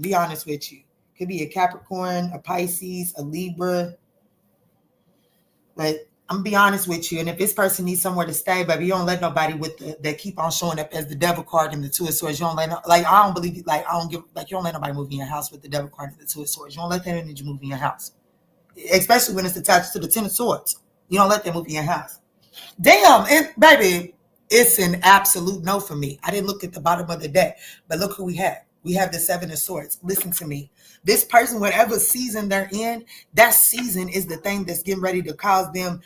Be honest with you. Could be a Capricorn, a Pisces, a Libra. But I'm gonna be honest with you. And if this person needs somewhere to stay, baby, you don't let nobody that keep on showing up as the devil card and the two of swords. You don't let I don't believe you don't let nobody move in your house with the devil card and the two of swords. You don't let that energy move in your house. Especially when it's attached to the 10 of swords. You don't let them move in your house. Damn, and baby, it's an absolute no for me. I didn't look at the bottom of the deck, but look who we have. We have the 7 of swords. Listen to me. This person, whatever season they're in, that season is the thing that's getting ready to cause them,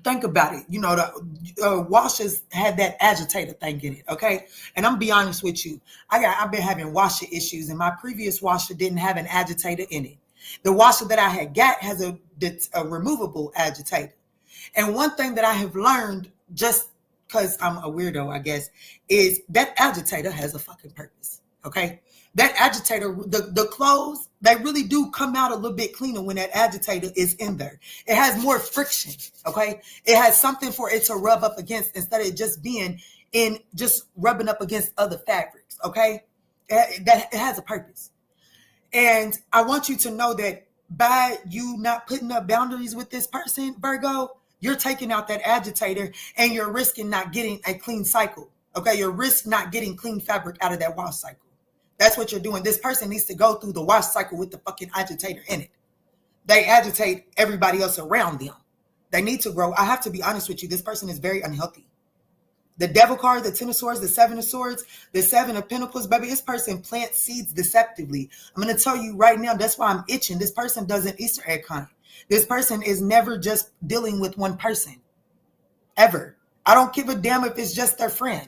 think about it. The washers had that agitator thing in it, okay? And I'm be honest with you. I've been having washer issues, and my previous washer didn't have an agitator in it. The washer that I had got has a removable agitator. And one thing that I have learned, just because I'm a weirdo, I guess, is that agitator has a fucking purpose, okay? That agitator, the clothes, they really do come out a little bit cleaner when that agitator is in there. It has more friction, okay? It has something for it to rub up against instead of just being just rubbing up against other fabrics, okay? It has a purpose. And I want you to know that by you not putting up boundaries with this person, Virgo, you're taking out that agitator and you're risking not getting a clean cycle. Okay, you're risk not getting clean fabric out of that wash cycle. That's what you're doing. This person needs to go through the wash cycle with the fucking agitator in it. They agitate everybody else around them. They need to grow. I have to be honest with you. This person is very unhealthy. The devil card, the 10 of swords, the 7 of swords, the 7 of pentacles, baby, this person plants seeds deceptively. I'm going to tell you right now, that's why I'm itching. This person doesn't Easter egg hunt. This person is never just dealing with one person, ever. I don't give a damn if it's just their friend.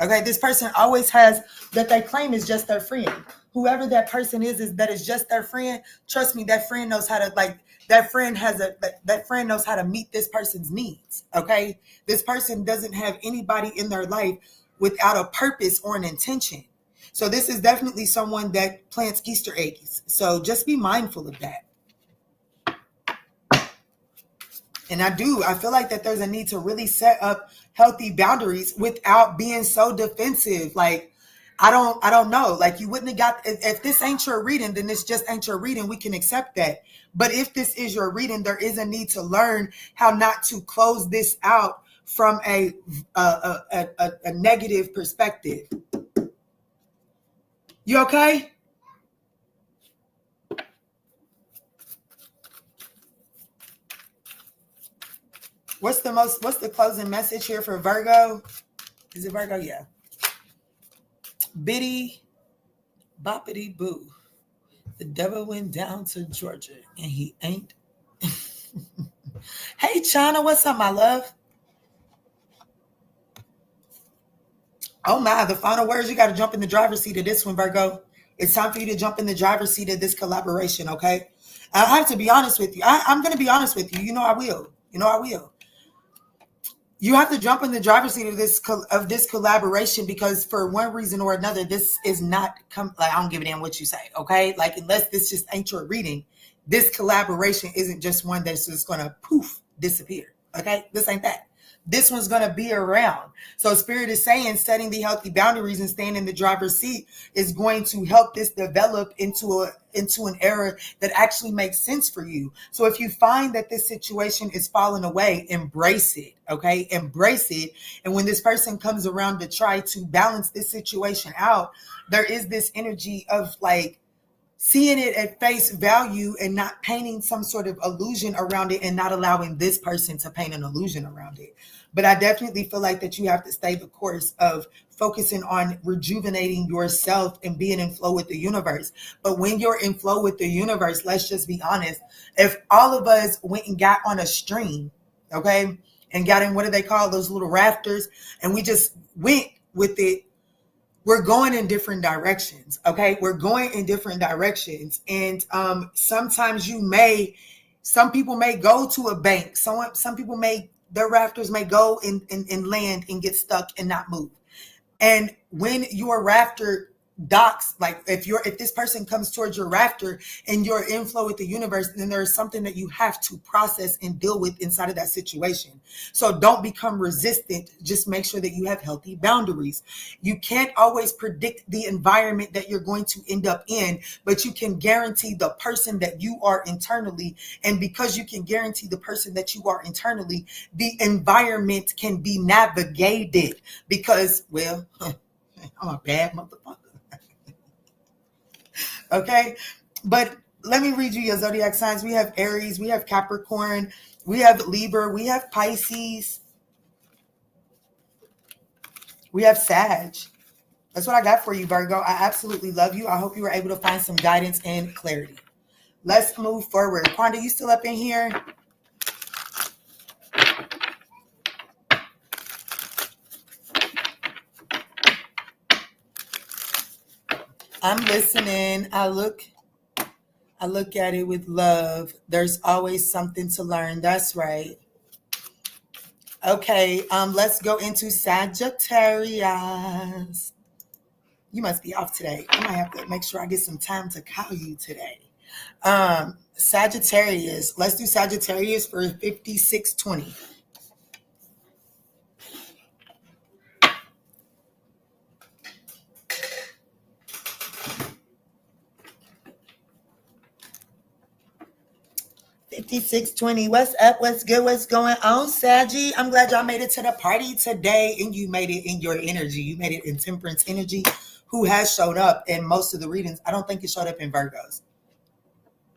Okay, this person always has that they claim is just their friend. Whoever that person is that is just their friend. Trust me, that friend knows how to that friend knows how to meet this person's needs. Okay, this person doesn't have anybody in their life without a purpose or an intention. So this is definitely someone that plants Easter eggs. So just be mindful of that. And I feel like that there's a need to really set up healthy boundaries without being so defensive. Like, I don't know. Like, you wouldn't have got, if this ain't your reading, then this just ain't your reading. We can accept that. But if this is your reading, there is a need to learn how not to close this out from a negative perspective. You okay? What's the closing message here for Virgo? Is it Virgo? Yeah. Biddy, boppity boo. The devil went down to Georgia and he ain't. Hey, China, what's up, my love? Oh my, the final words, you got to jump in the driver's seat of this one, Virgo. It's time for you to jump in the driver's seat of this collaboration, okay? I have to be honest with you. I'm going to be honest with you. You know I will. You have to jump in the driver's seat of this collaboration because for one reason or another, this is not I don't give a damn what you say, okay? Like, unless this just ain't your reading, this collaboration isn't just one that's just going to poof, disappear, okay? This ain't that. This one's going to be around. So Spirit is saying setting the healthy boundaries and staying in the driver's seat is going to help this develop into an era that actually makes sense for you. So if you find that this situation is falling away, embrace it, okay? Embrace it. And when this person comes around to try to balance this situation out, there is this energy of like seeing it at face value and not painting some sort of illusion around it and not allowing this person to paint an illusion around it. But I definitely feel like that you have to stay the course of focusing on rejuvenating yourself and being in flow with the universe. But when you're in flow with the universe, let's just be honest. If all of us went and got on a string, okay, and got in, what do they call those little rafters? And we just went with it. We're going in different directions, okay? We're going in different directions. And sometimes some people may go to a bank. Some people their rafters may go and land and get stuck and not move. And when your rafter docks, like if this person comes towards your rafter and you're in flow with the universe, then there's something that you have to process and deal with inside of that situation. So don't become resistant. Just make sure that you have healthy boundaries. You can't always predict the environment that you're going to end up in, but you can guarantee the person that you are internally. And because you can guarantee the person that you are internally, the environment can be navigated because, well, I'm a bad motherfucker. Okay, but let me read you your zodiac signs. We have Aries, we have Capricorn, we have Libra, we have Pisces, we have Sag. That's what I got for you, Virgo. I absolutely love you. I hope you were able to find some guidance and clarity. Let's move forward. Quanda, you still up in here? I'm listening. I look at it with love. There's always something to learn. That's right. Okay, let's go into Sagittarius. You must be off today. I might have to make sure I get some time to call you today. Sagittarius. Let's do Sagittarius for 5620. $56.20. What's up? What's good? What's going on, Saggy? I'm glad y'all made it to the party today, and you made it in your energy. You made it in Temperance energy, who has showed up in most of the readings. I don't think it showed up in Virgos.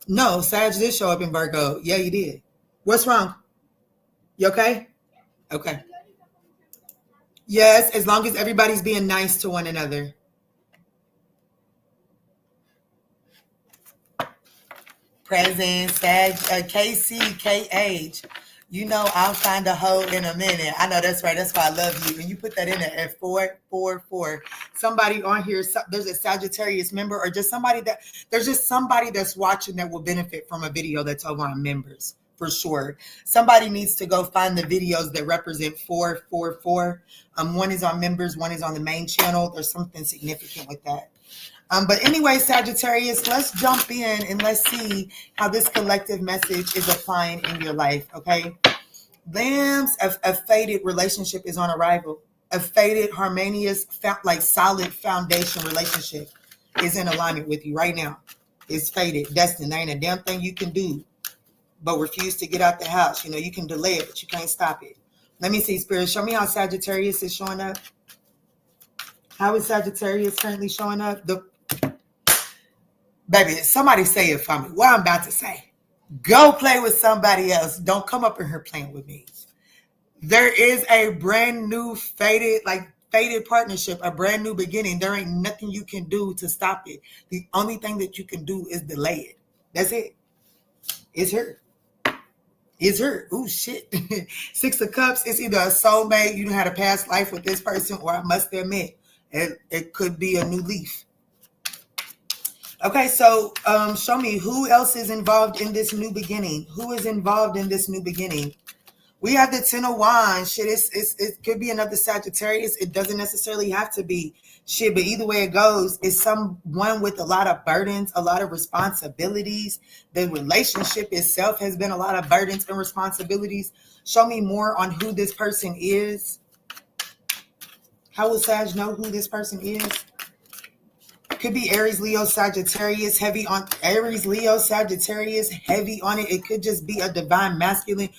No, Sag did show up in Virgo. Yeah, you did. What's wrong? You okay? Okay. Yes, as long as everybody's being nice to one another. Present, Sag, KCKH. You know, I'll find a hoe in a minute. I know that's right. That's why I love you. And you put that in there at 444. Somebody on here, there's a Sagittarius member, or just somebody there's just somebody that's watching that will benefit from a video that's over on members, for sure. Somebody needs to go find the videos that represent 444. One is on members, one is on the main channel. There's something significant with that. But anyway, Sagittarius, let's jump in and let's see how this collective message is applying in your life, okay? Lambs, a faded relationship is on arrival. A faded, harmonious, like solid foundation relationship is in alignment with you right now. It's faded, destined. There ain't a damn thing you can do but refuse to get out the house. You know, you can delay it, but you can't stop it. Let me see, Spirit. Show me how Sagittarius is showing up. How is Sagittarius currently showing up? Baby, somebody say it for me. What I'm about to say. Go play with somebody else. Don't come up in here playing with me. There is a brand new faded partnership, a brand new beginning. There ain't nothing you can do to stop it. The only thing that you can do is delay it. That's it. It's her. It's her. Oh, shit. 6 of Cups. It's either a soulmate, you had a past life with this person, or I must admit, it could be a new leaf. Okay, so show me who else is involved in this new beginning. Who is involved in this new beginning? We have the 10 of Wands. Shit, it could be another Sagittarius. It doesn't necessarily have to be. Shit, but either way it goes, it's someone with a lot of burdens, a lot of responsibilities. The relationship itself has been a lot of burdens and responsibilities. Show me more on who this person is. How will Sag know who this person is? Could be Aries, Leo, Sagittarius, heavy on Aries, Leo, Sagittarius, heavy on it. It could just be a divine masculine.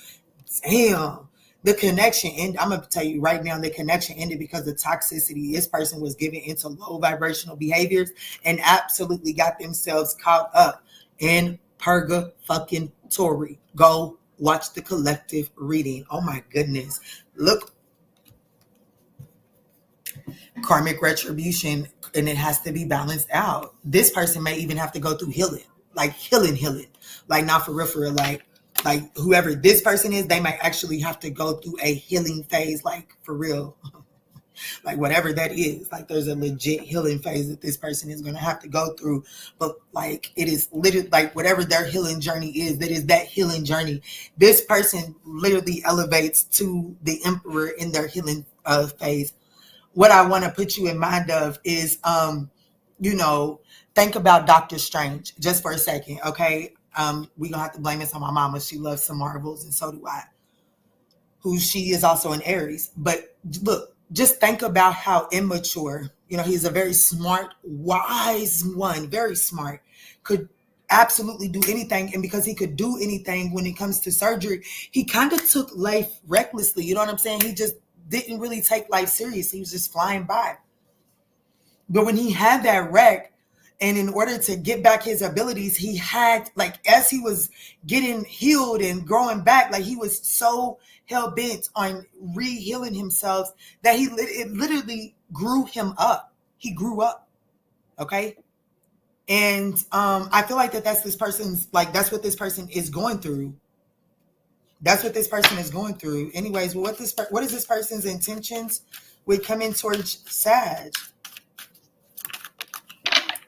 Damn, the connection. And I'm going to tell you right now, the connection ended because of toxicity. This person was given into low vibrational behaviors and absolutely got themselves caught up in purgatory. Go watch the collective reading. Oh my goodness. Look. Karmic retribution, and it has to be balanced out. This person may even have to go through healing, like healing, like not for real, like whoever this person is, they might actually have to go through a healing phase, like for real, like whatever that is. Like there's a legit healing phase that this person is going to have to go through, but like it is literally like whatever their healing journey is, that is that healing journey. This person literally elevates to the emperor in their healing phase. What I want to put you in mind of is think about Doctor Strange just for a second, okay? We're gonna have to blame this on my mama. She loves some Marvels, and so do I. Who she is also an Aries. But look, just think about how immature. He's a very smart, wise one, very smart. Could absolutely do anything, and because he could do anything when it comes to surgery, he kind of took life recklessly. You know what I'm saying? He just didn't really take life seriously. He was just flying by. But when he had that wreck, and in order to get back his abilities, he had, like, as he was getting healed and growing back, like, he was so hell-bent on re-healing himself that it literally grew him up. He grew up, okay? And I feel like that's this person's, like, that's what this person is going through. That's what this person is going through. Anyways, well, what is this person's intentions with coming towards Sag?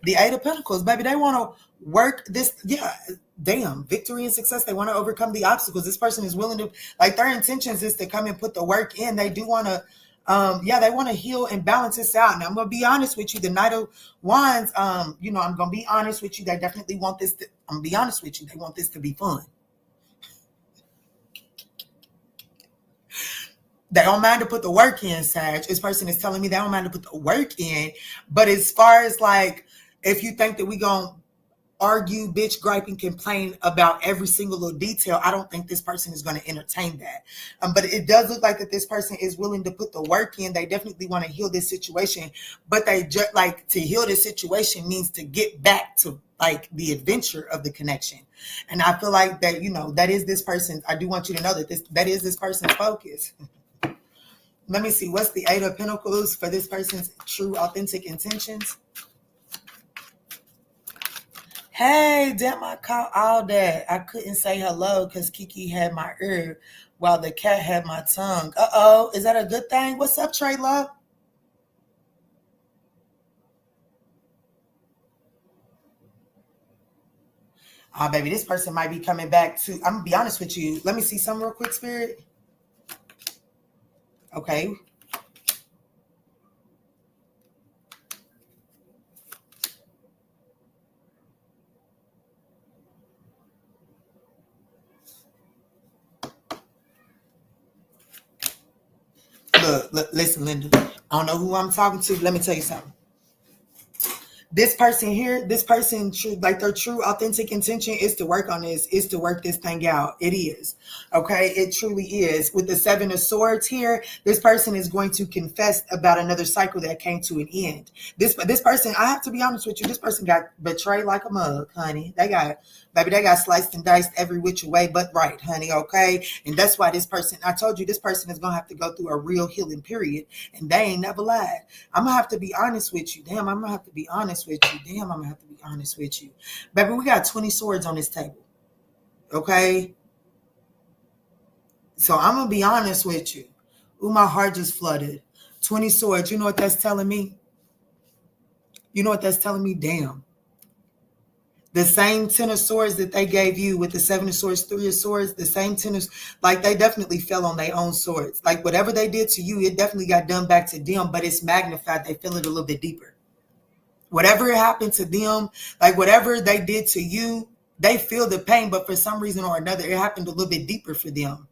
The Eight of Pentacles, baby, they want to work this. Yeah, damn, victory and success. They want to overcome the obstacles. This person is willing to, like, their intentions is to come and put the work in. They do want to, they want to heal and balance this out. And I'm going to be honest with you. The Knight of Wands, I'm going to be honest with you. They definitely want this I'm going to be honest with you. They want this to be fun. They don't mind to put the work in, Sag. This person is telling me they don't mind to put the work in. But as far as, like, if you think that we gonna argue, bitch, gripe, and complain about every single little detail, I don't think this person is going to entertain that. But it does look like that this person is willing to put the work in. They definitely want to heal this situation. But they just, like, to heal this situation means to get back to, like, the adventure of the connection. And I feel like that, that is this person. I do want you to know that is this person's focus. Let me see. What's the Eight of Pentacles for this person's true, authentic intentions? Hey, damn, I caught all that. I couldn't say hello because Kiki had my ear while the cat had my tongue. Uh-oh, is that a good thing? What's up, Trey Love? Oh, baby, this person might be coming back to, I'm going to be honest with you. Let me see something real quick, Spirit. Okay. Look, listen, Linda. I don't know who I'm talking to. Let me tell you something. This person here, like, their true authentic intention is to work on this, is to work this thing out. It is. Okay, it truly is. With the Seven of Swords here, this person is going to confess about another cycle that came to an end. This person, I have to be honest with you, this person got betrayed like a mug, honey. They got sliced and diced every which way but right, honey, okay? And that's why this person, I told you, this person is going to have to go through a real healing period, and they ain't never lied. I'm going to have to be honest with you. Damn, I'm going to have to be honest with you. Damn, I'm going to have to be honest with you. Baby, we got 20 swords on this table, okay? So I'm going to be honest with you. Ooh, my heart just flooded. 20 swords, you know what that's telling me? You know what that's telling me? Damn. The same 10 of swords that they gave you with the 7 of swords, 3 of swords, the same 10 of, like, they definitely fell on their own swords. Like, whatever they did to you, it definitely got done back to them, but it's magnified. They feel it a little bit deeper. Whatever happened to them, like, whatever they did to you, they feel the pain, but for some reason or another, it happened a little bit deeper for them.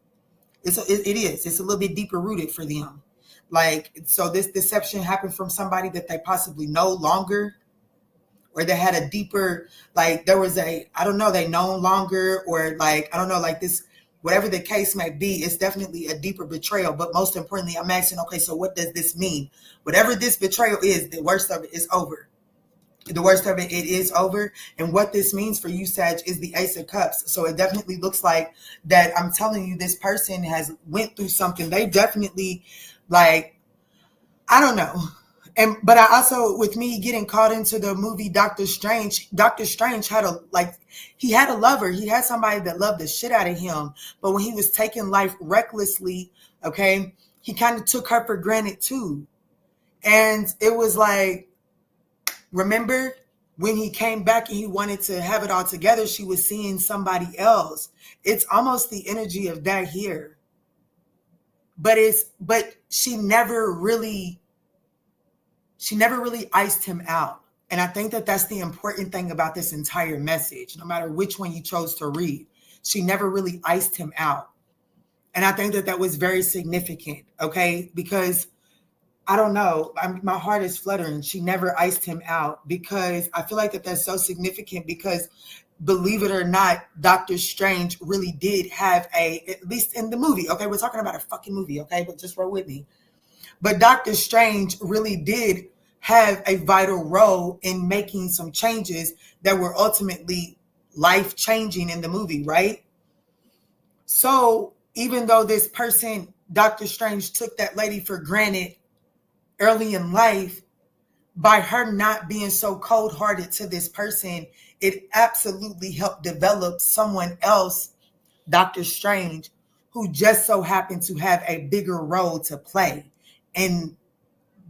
It is. It's a little bit deeper rooted for them. Like, so this deception happened from somebody that they possibly no longer, or they had a deeper, like, there was I don't know, they no longer, or, like, I don't know, like, this, whatever the case may be, it's definitely a deeper betrayal. But most importantly, I'm asking, okay, so what does this mean? Whatever this betrayal is, the worst of it is over. The worst of it is over. And what this means for you, Sag, is the Ace of Cups. So it definitely looks like that, I'm telling you, this person has went through something. They definitely, like, I don't know. But I also, with me getting caught into the movie Doctor Strange had he had a lover. He had somebody that loved the shit out of him. But when he was taking life recklessly, okay, he kind of took her for granted too. And it was like, remember when he came back and he wanted to have it all together, she was seeing somebody else. It's almost the energy of that here. But she never really iced him out. And I think that that's the important thing about this entire message, no matter which one you chose to read. She never really iced him out. And I think that that was very significant, okay? Because I don't know, my heart is fluttering. She never iced him out, because I feel like that's so significant, because believe it or not, Doctor Strange really did have at least in the movie, okay? We're talking about a fucking movie, okay? But just roll with me. But Doctor Strange really did have a vital role in making some changes that were ultimately life-changing in the movie, right? So even though this person, Doctor Strange, took that lady for granted early in life, by her not being so cold-hearted to this person, it absolutely helped develop someone else, Doctor Strange, who just so happened to have a bigger role to play in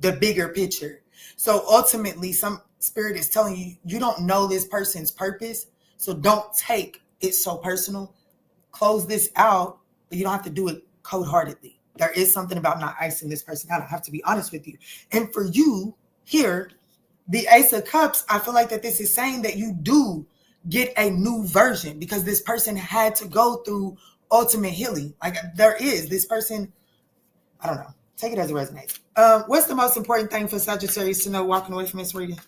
the bigger picture. So ultimately, some spirit is telling you, you don't know this person's purpose, so don't take it so personal. Close this out, but you don't have to do it cold-heartedly. There is something about not icing this person out. I have to be honest with you. And for you here, the Ace of Cups, I feel like that this is saying that you do get a new version, because this person had to go through ultimate healing. Like, there is this person, I don't know. Take it as it resonates. What's the most important thing for Sagittarius to know walking away from this reading?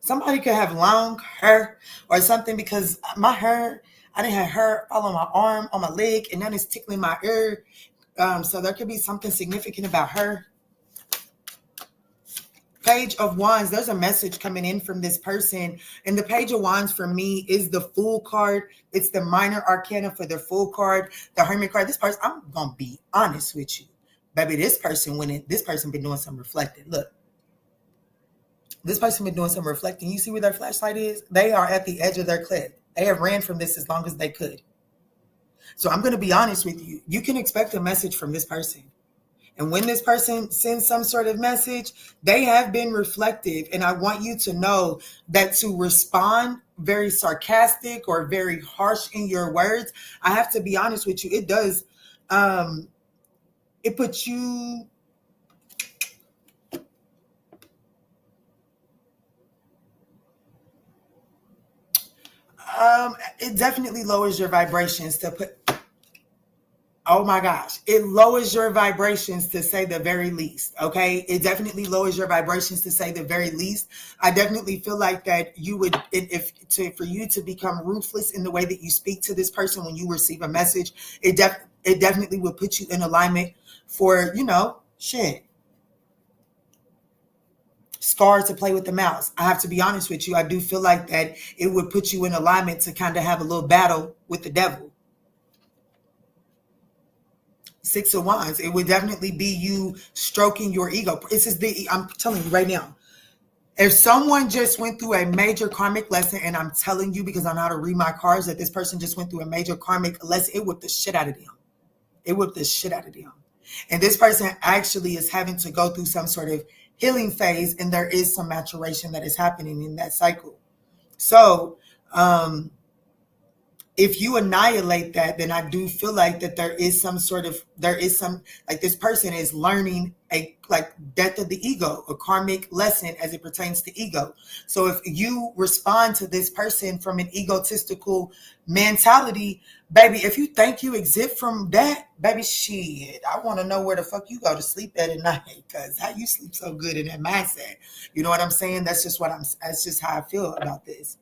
Somebody could have long hair or something, because my hair, I didn't have hair all on my arm, on my leg, and then it's tickling my ear. So there could be something significant about her. Page of Wands, there's a message coming in from this person. And the Page of Wands for me is the Fool card. It's the minor arcana for the Fool card, the Hermit card. This person, I'm going to be honest with you. Baby, this person been doing some reflecting. Look, this person been doing some reflecting. You see where their flashlight is? They are at the edge of their cliff. They have ran from this as long as they could. So I'm going to be honest with you. You can expect a message from this person. And when this person sends some sort of message, they have been reflective. And I want you to know that to respond very sarcastic or very harsh in your words, I have to be honest with you, it does, it puts you, it definitely lowers your vibrations to put, oh my gosh, it lowers your vibrations to say the very least, okay? It definitely lowers your vibrations to say the very least. I definitely feel like that you would, for you to become ruthless in the way that you speak to this person when you receive a message, it definitely would put you in alignment for, scar to play with the mouse. I have to be honest with you. I do feel like that it would put you in alignment to kind of have a little battle with the devil. Six of Wands, it would definitely be you stroking your ego. I'm telling you right now, if someone just went through a major karmic lesson, and I'm telling you because I know how to read my cards, that this person just went through a major karmic lesson, it whipped the shit out of them. It whipped the shit out of them. And this person actually is having to go through some sort of healing phase, and there is some maturation that is happening in that cycle. So, if you annihilate that, then I do feel like that there is some, like this person is learning a death of the ego, a karmic lesson as it pertains to ego. So if you respond to this person from an egotistical mentality, baby, if you think you exit from that, baby, shit, I want to know where the fuck you go to sleep at night, because how you sleep so good in that mindset. You know what I'm saying? That's just how I feel about this.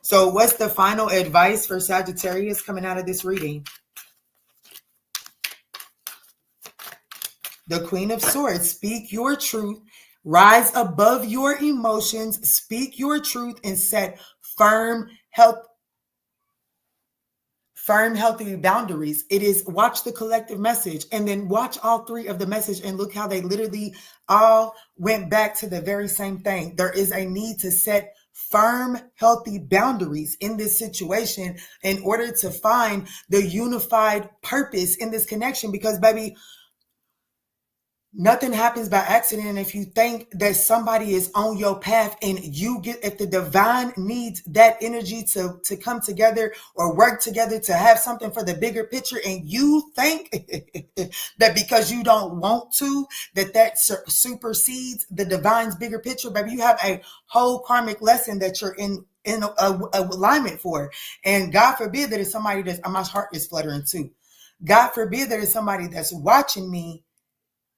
So what's the final advice for Sagittarius coming out of this reading? The Queen of Swords. Speak your truth. Rise above your emotions. Speak your truth and set firm, healthy boundaries. It is watch the collective message and then watch all three of the message and look how they literally all went back to the very same thing. There is a need to set firm, healthy boundaries in this situation in order to find the unified purpose in this connection. Because, baby, Nothing happens by accident. And if you think that somebody is on your path and if the divine needs that energy to come together or work together to have something for the bigger picture, and you think that because you don't want to, that supersedes the divine's bigger picture, baby, you have a whole karmic lesson that you're in alignment for. And God forbid that it's somebody my heart is fluttering too. God forbid that it's somebody that's watching me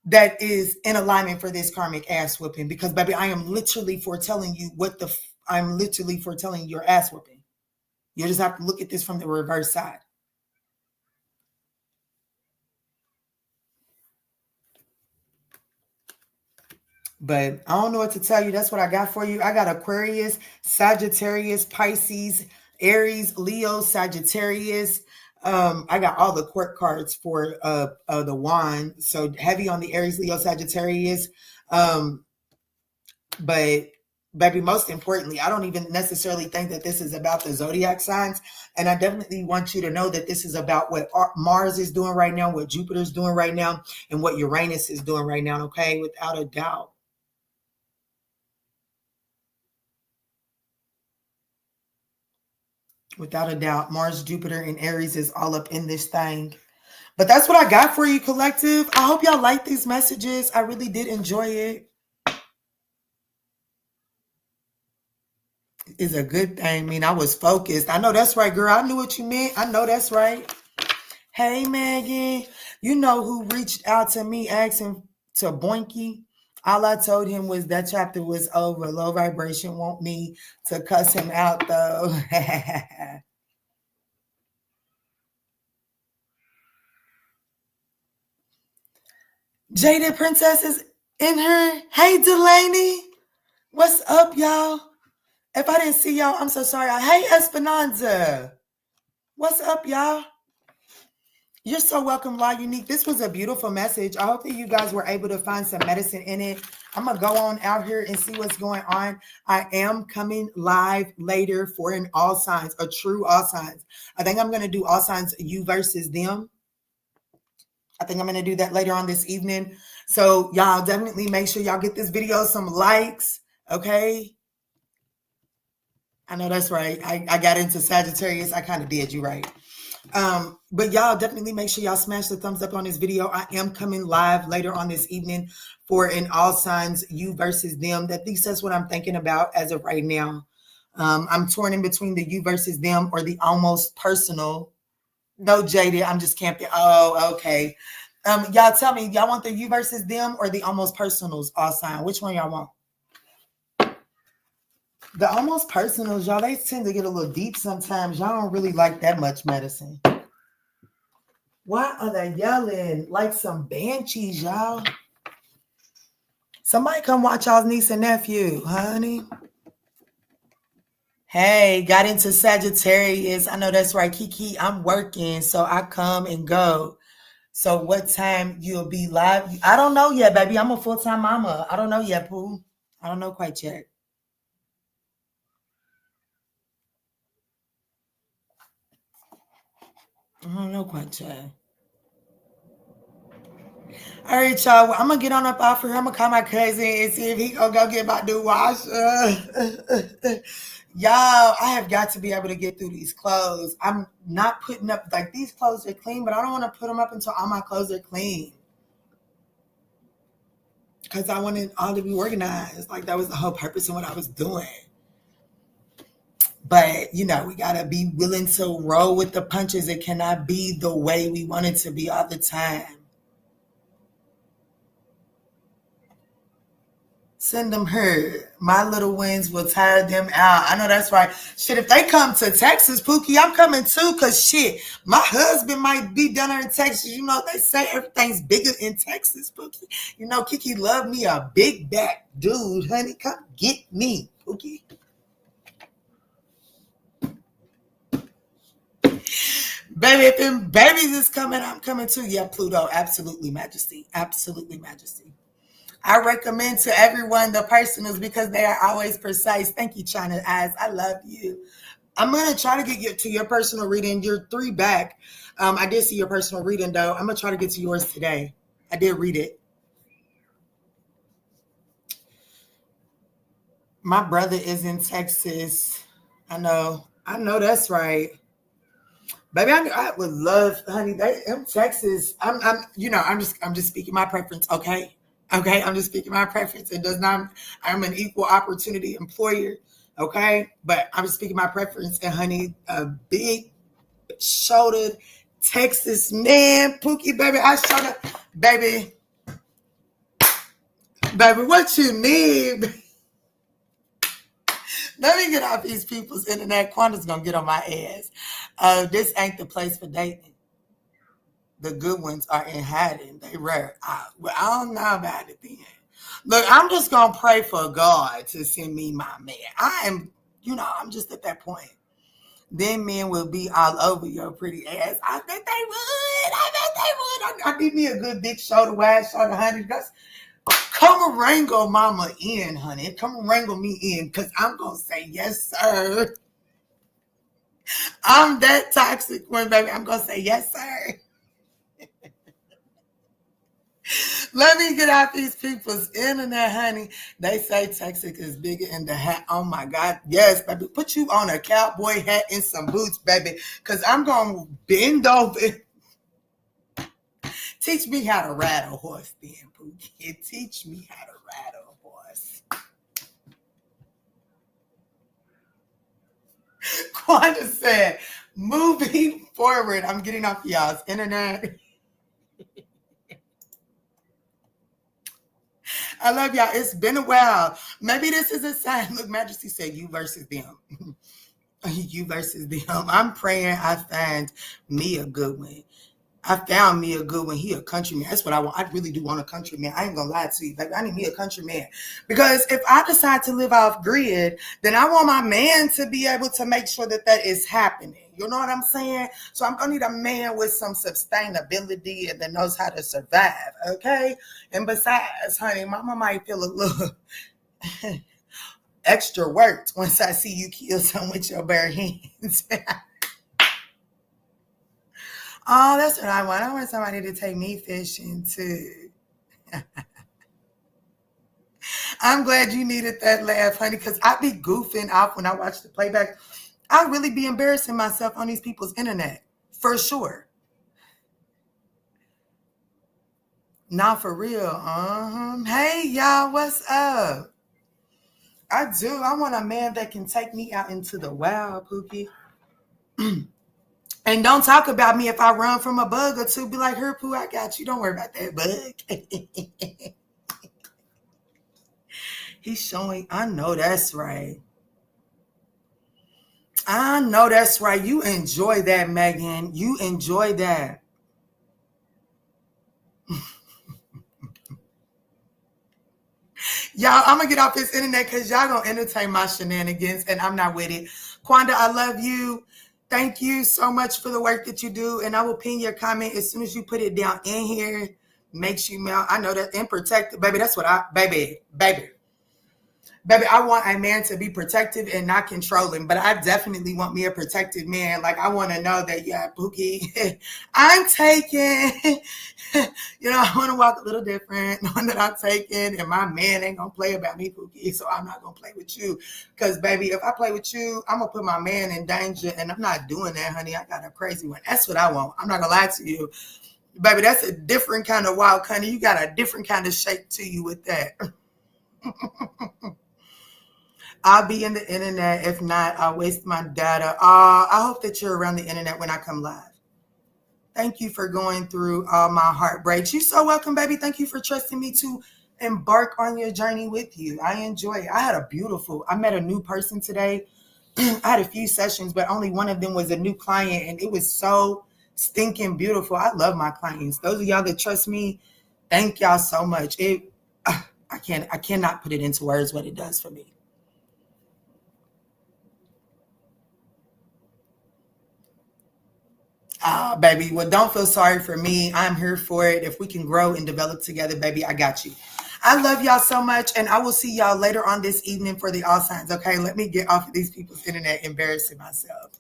that is in alignment for this karmic ass whooping, because baby, I am literally foretelling you I'm literally foretelling your ass whooping. You just have to look at this from the reverse side. But I don't know what to tell you. That's what I got for you. I got Aquarius, Sagittarius, Pisces, Aries, Leo, Sagittarius. I got all the court cards for the wand. So heavy on the Aries, Leo, Sagittarius. But baby, most importantly, I don't even necessarily think that this is about the zodiac signs. And I definitely want you to know that this is about what Mars is doing right now, what Jupiter's doing right now, and what Uranus is doing right now. Okay, without a doubt. Without a doubt, Mars, Jupiter, and Aries is all up in this thing. But that's what I got for you, collective. I hope y'all like these messages. I really did enjoy it. It's a good thing. I mean, I was focused. I know that's right, girl. I knew what you meant. I know that's right. Hey, Megan. You know who reached out to me asking to Boinky? All I told him was that chapter was over. Low vibration want me to cuss him out, though. Jaded Princess is in her. Hey, Delaney. What's up, y'all? If I didn't see y'all, I'm so sorry. Hey, Esperanza. What's up, y'all? You're so welcome, La Unique. This was a beautiful message. I hope that you guys were able to find some medicine in it. I'm going to go on out here and see what's going on. I am coming live later for an all signs, a true all signs. I think I'm going to do all signs, you versus them. I think I'm going to do that later on this evening. So y'all definitely make sure y'all get this video some likes, okay? I know that's right. I got into Sagittarius. I kind of did, you right. But y'all definitely make sure y'all smash the thumbs up on this video. I am coming live later on this evening for an all signs, you versus them. At least that's what I'm thinking about as of right now. I'm torn in between the you versus them or the almost personal. No, Jaded, I'm just camping. Oh, okay. Y'all tell me, y'all want the you versus them or the almost personals all sign? Which one y'all want? The almost personals, y'all, they tend to get a little deep sometimes. Y'all don't really like that much medicine. Why are they yelling like some banshees, y'all? Somebody come watch y'all's niece and nephew, honey. Hey, got into Sagittarius. I know that's right, Kiki. I'm working, so I come and go. So what time you'll be live? I don't know yet, baby. I'm a full-time mama. I don't know yet, Pooh. I don't know quite yet. I don't know quite yet. All right, y'all. Well, I'm gonna get on up off here. I'm gonna call my cousin and see if he gonna go get my new washer. Y'all, I have got to be able to get through these clothes. I'm not putting up like these clothes are clean, but I don't want to put them up until all my clothes are clean. Because I wanted all to be organized. Like that was the whole purpose of what I was doing. But you know, we gotta be willing to roll with the punches. It cannot be the way we want it to be all the time. Send them her. My little wins will tire them out. I know that's right. Shit, if they come to Texas, Pookie, I'm coming too. Cause shit, my husband might be down there in Texas. You know, they say everything's bigger in Texas, Pookie. You know, Kiki love me a big back dude, honey. Come get me, Pookie. Baby, if them babies is coming, I'm coming too. Yeah, Pluto, absolutely, Majesty. Absolutely, Majesty. I recommend to everyone the personals because they are always precise. Thank you, China Eyes. I love you. I'm going to try to get to your personal reading. You're 3 back. I did see your personal reading, though. I'm going to try to get to yours today. I did read it. My brother is in Texas. I know that's right. Baby, I would love, honey. In Texas. I'm just speaking my preference. Okay, I'm just speaking my preference. It does not. I'm an equal opportunity employer. Okay, but I'm just speaking my preference. And honey, a big shouldered Texas man, Pookie, baby. I showed up, baby. Baby, what you need? Let me get off these people's internet. Quanda's gonna get on my ass. This ain't the place for dating. The good ones are in hiding. They rare. I don't know about it then. Look, I'm just gonna pray for God to send me my man. I'm just at that point. Then men will be all over your pretty ass. I bet they would. I need me a good big shoulder, wide shoulder, honey. Come wrangle mama in, honey. Come wrangle me in, because I'm going to say, yes, sir. I'm that toxic one, baby. I'm going to say, yes, sir. Let me get out these people's internet, honey. They say Texas is bigger in the hat. Oh, my God. Yes, baby. Put you on a cowboy hat and some boots, baby, because I'm going to bend over. Teach me how to ride a horse, then, Pookie. Teach me how to ride a horse. Quanda said, moving forward, I'm getting off y'all's internet. I love y'all. It's been a while. Maybe this is a sign. Look, Majesty said you versus them. You versus them. I'm praying I find me a good one. I found me a good one. He a countryman. That's what I want. I really do want a countryman. I ain't gonna lie to you, baby. I need me a countryman. Because if I decide to live off grid, then I want my man to be able to make sure that is happening. You know what I'm saying? So I'm gonna need a man with some sustainability and that knows how to survive. Okay. And besides, honey, mama might feel a little extra worked once I see you kill someone with your bare hands. Oh, that's what I want. I want somebody to take me fishing too. I'm glad you needed that laugh, honey, because I be goofing off when I watch the playback. I really be embarrassing myself on these people's internet, for sure. Not for real. Hey, y'all, what's up? I do. I want a man that can take me out into the wild, Pookie. And don't talk about me if I run from a bug or two. Be like, her, Pooh, I got you. Don't worry about that bug. He's showing. I know that's right. I know that's right. You enjoy that, Megan. You enjoy that. Y'all, I'm going to get off this internet because y'all going to entertain my shenanigans, and I'm not with it. Quanda, I love you. Thank you so much for the work that you do, and I will pin your comment as soon as you put it down in here. Makes you melt. I know that, and protect, baby. That's what baby, I want a man to be protective and not controlling, but I definitely want me a protective man. Like, I want to know that, yeah, Pookie, I'm taken. I want to walk a little different, knowing that I'm taken, and my man ain't going to play about me, Pookie, so I'm not going to play with you. Because, baby, if I play with you, I'm going to put my man in danger, and I'm not doing that, honey. I got a crazy one. That's what I want. I'm not going to lie to you. Baby, that's a different kind of wild, honey. You got a different kind of shape to you with that. I'll be in the internet. If not, I'll waste my data. I hope that you're around the internet when I come live. Thank you for going through all my heartbreaks. You're so welcome, baby. Thank you for trusting me to embark on your journey with you. I enjoy it. I met a new person today. I had a few sessions, but only one of them was a new client, and it was so stinking beautiful. I love my clients. Those of y'all that trust me, thank y'all so much. I cannot put it into words what it does for me. Baby, well, don't feel sorry for me. I'm here for it. If we can grow and develop together, baby, I got you. I love y'all so much, and I will see y'all later on this evening for the all signs. Okay, let me get off of these people's internet embarrassing myself.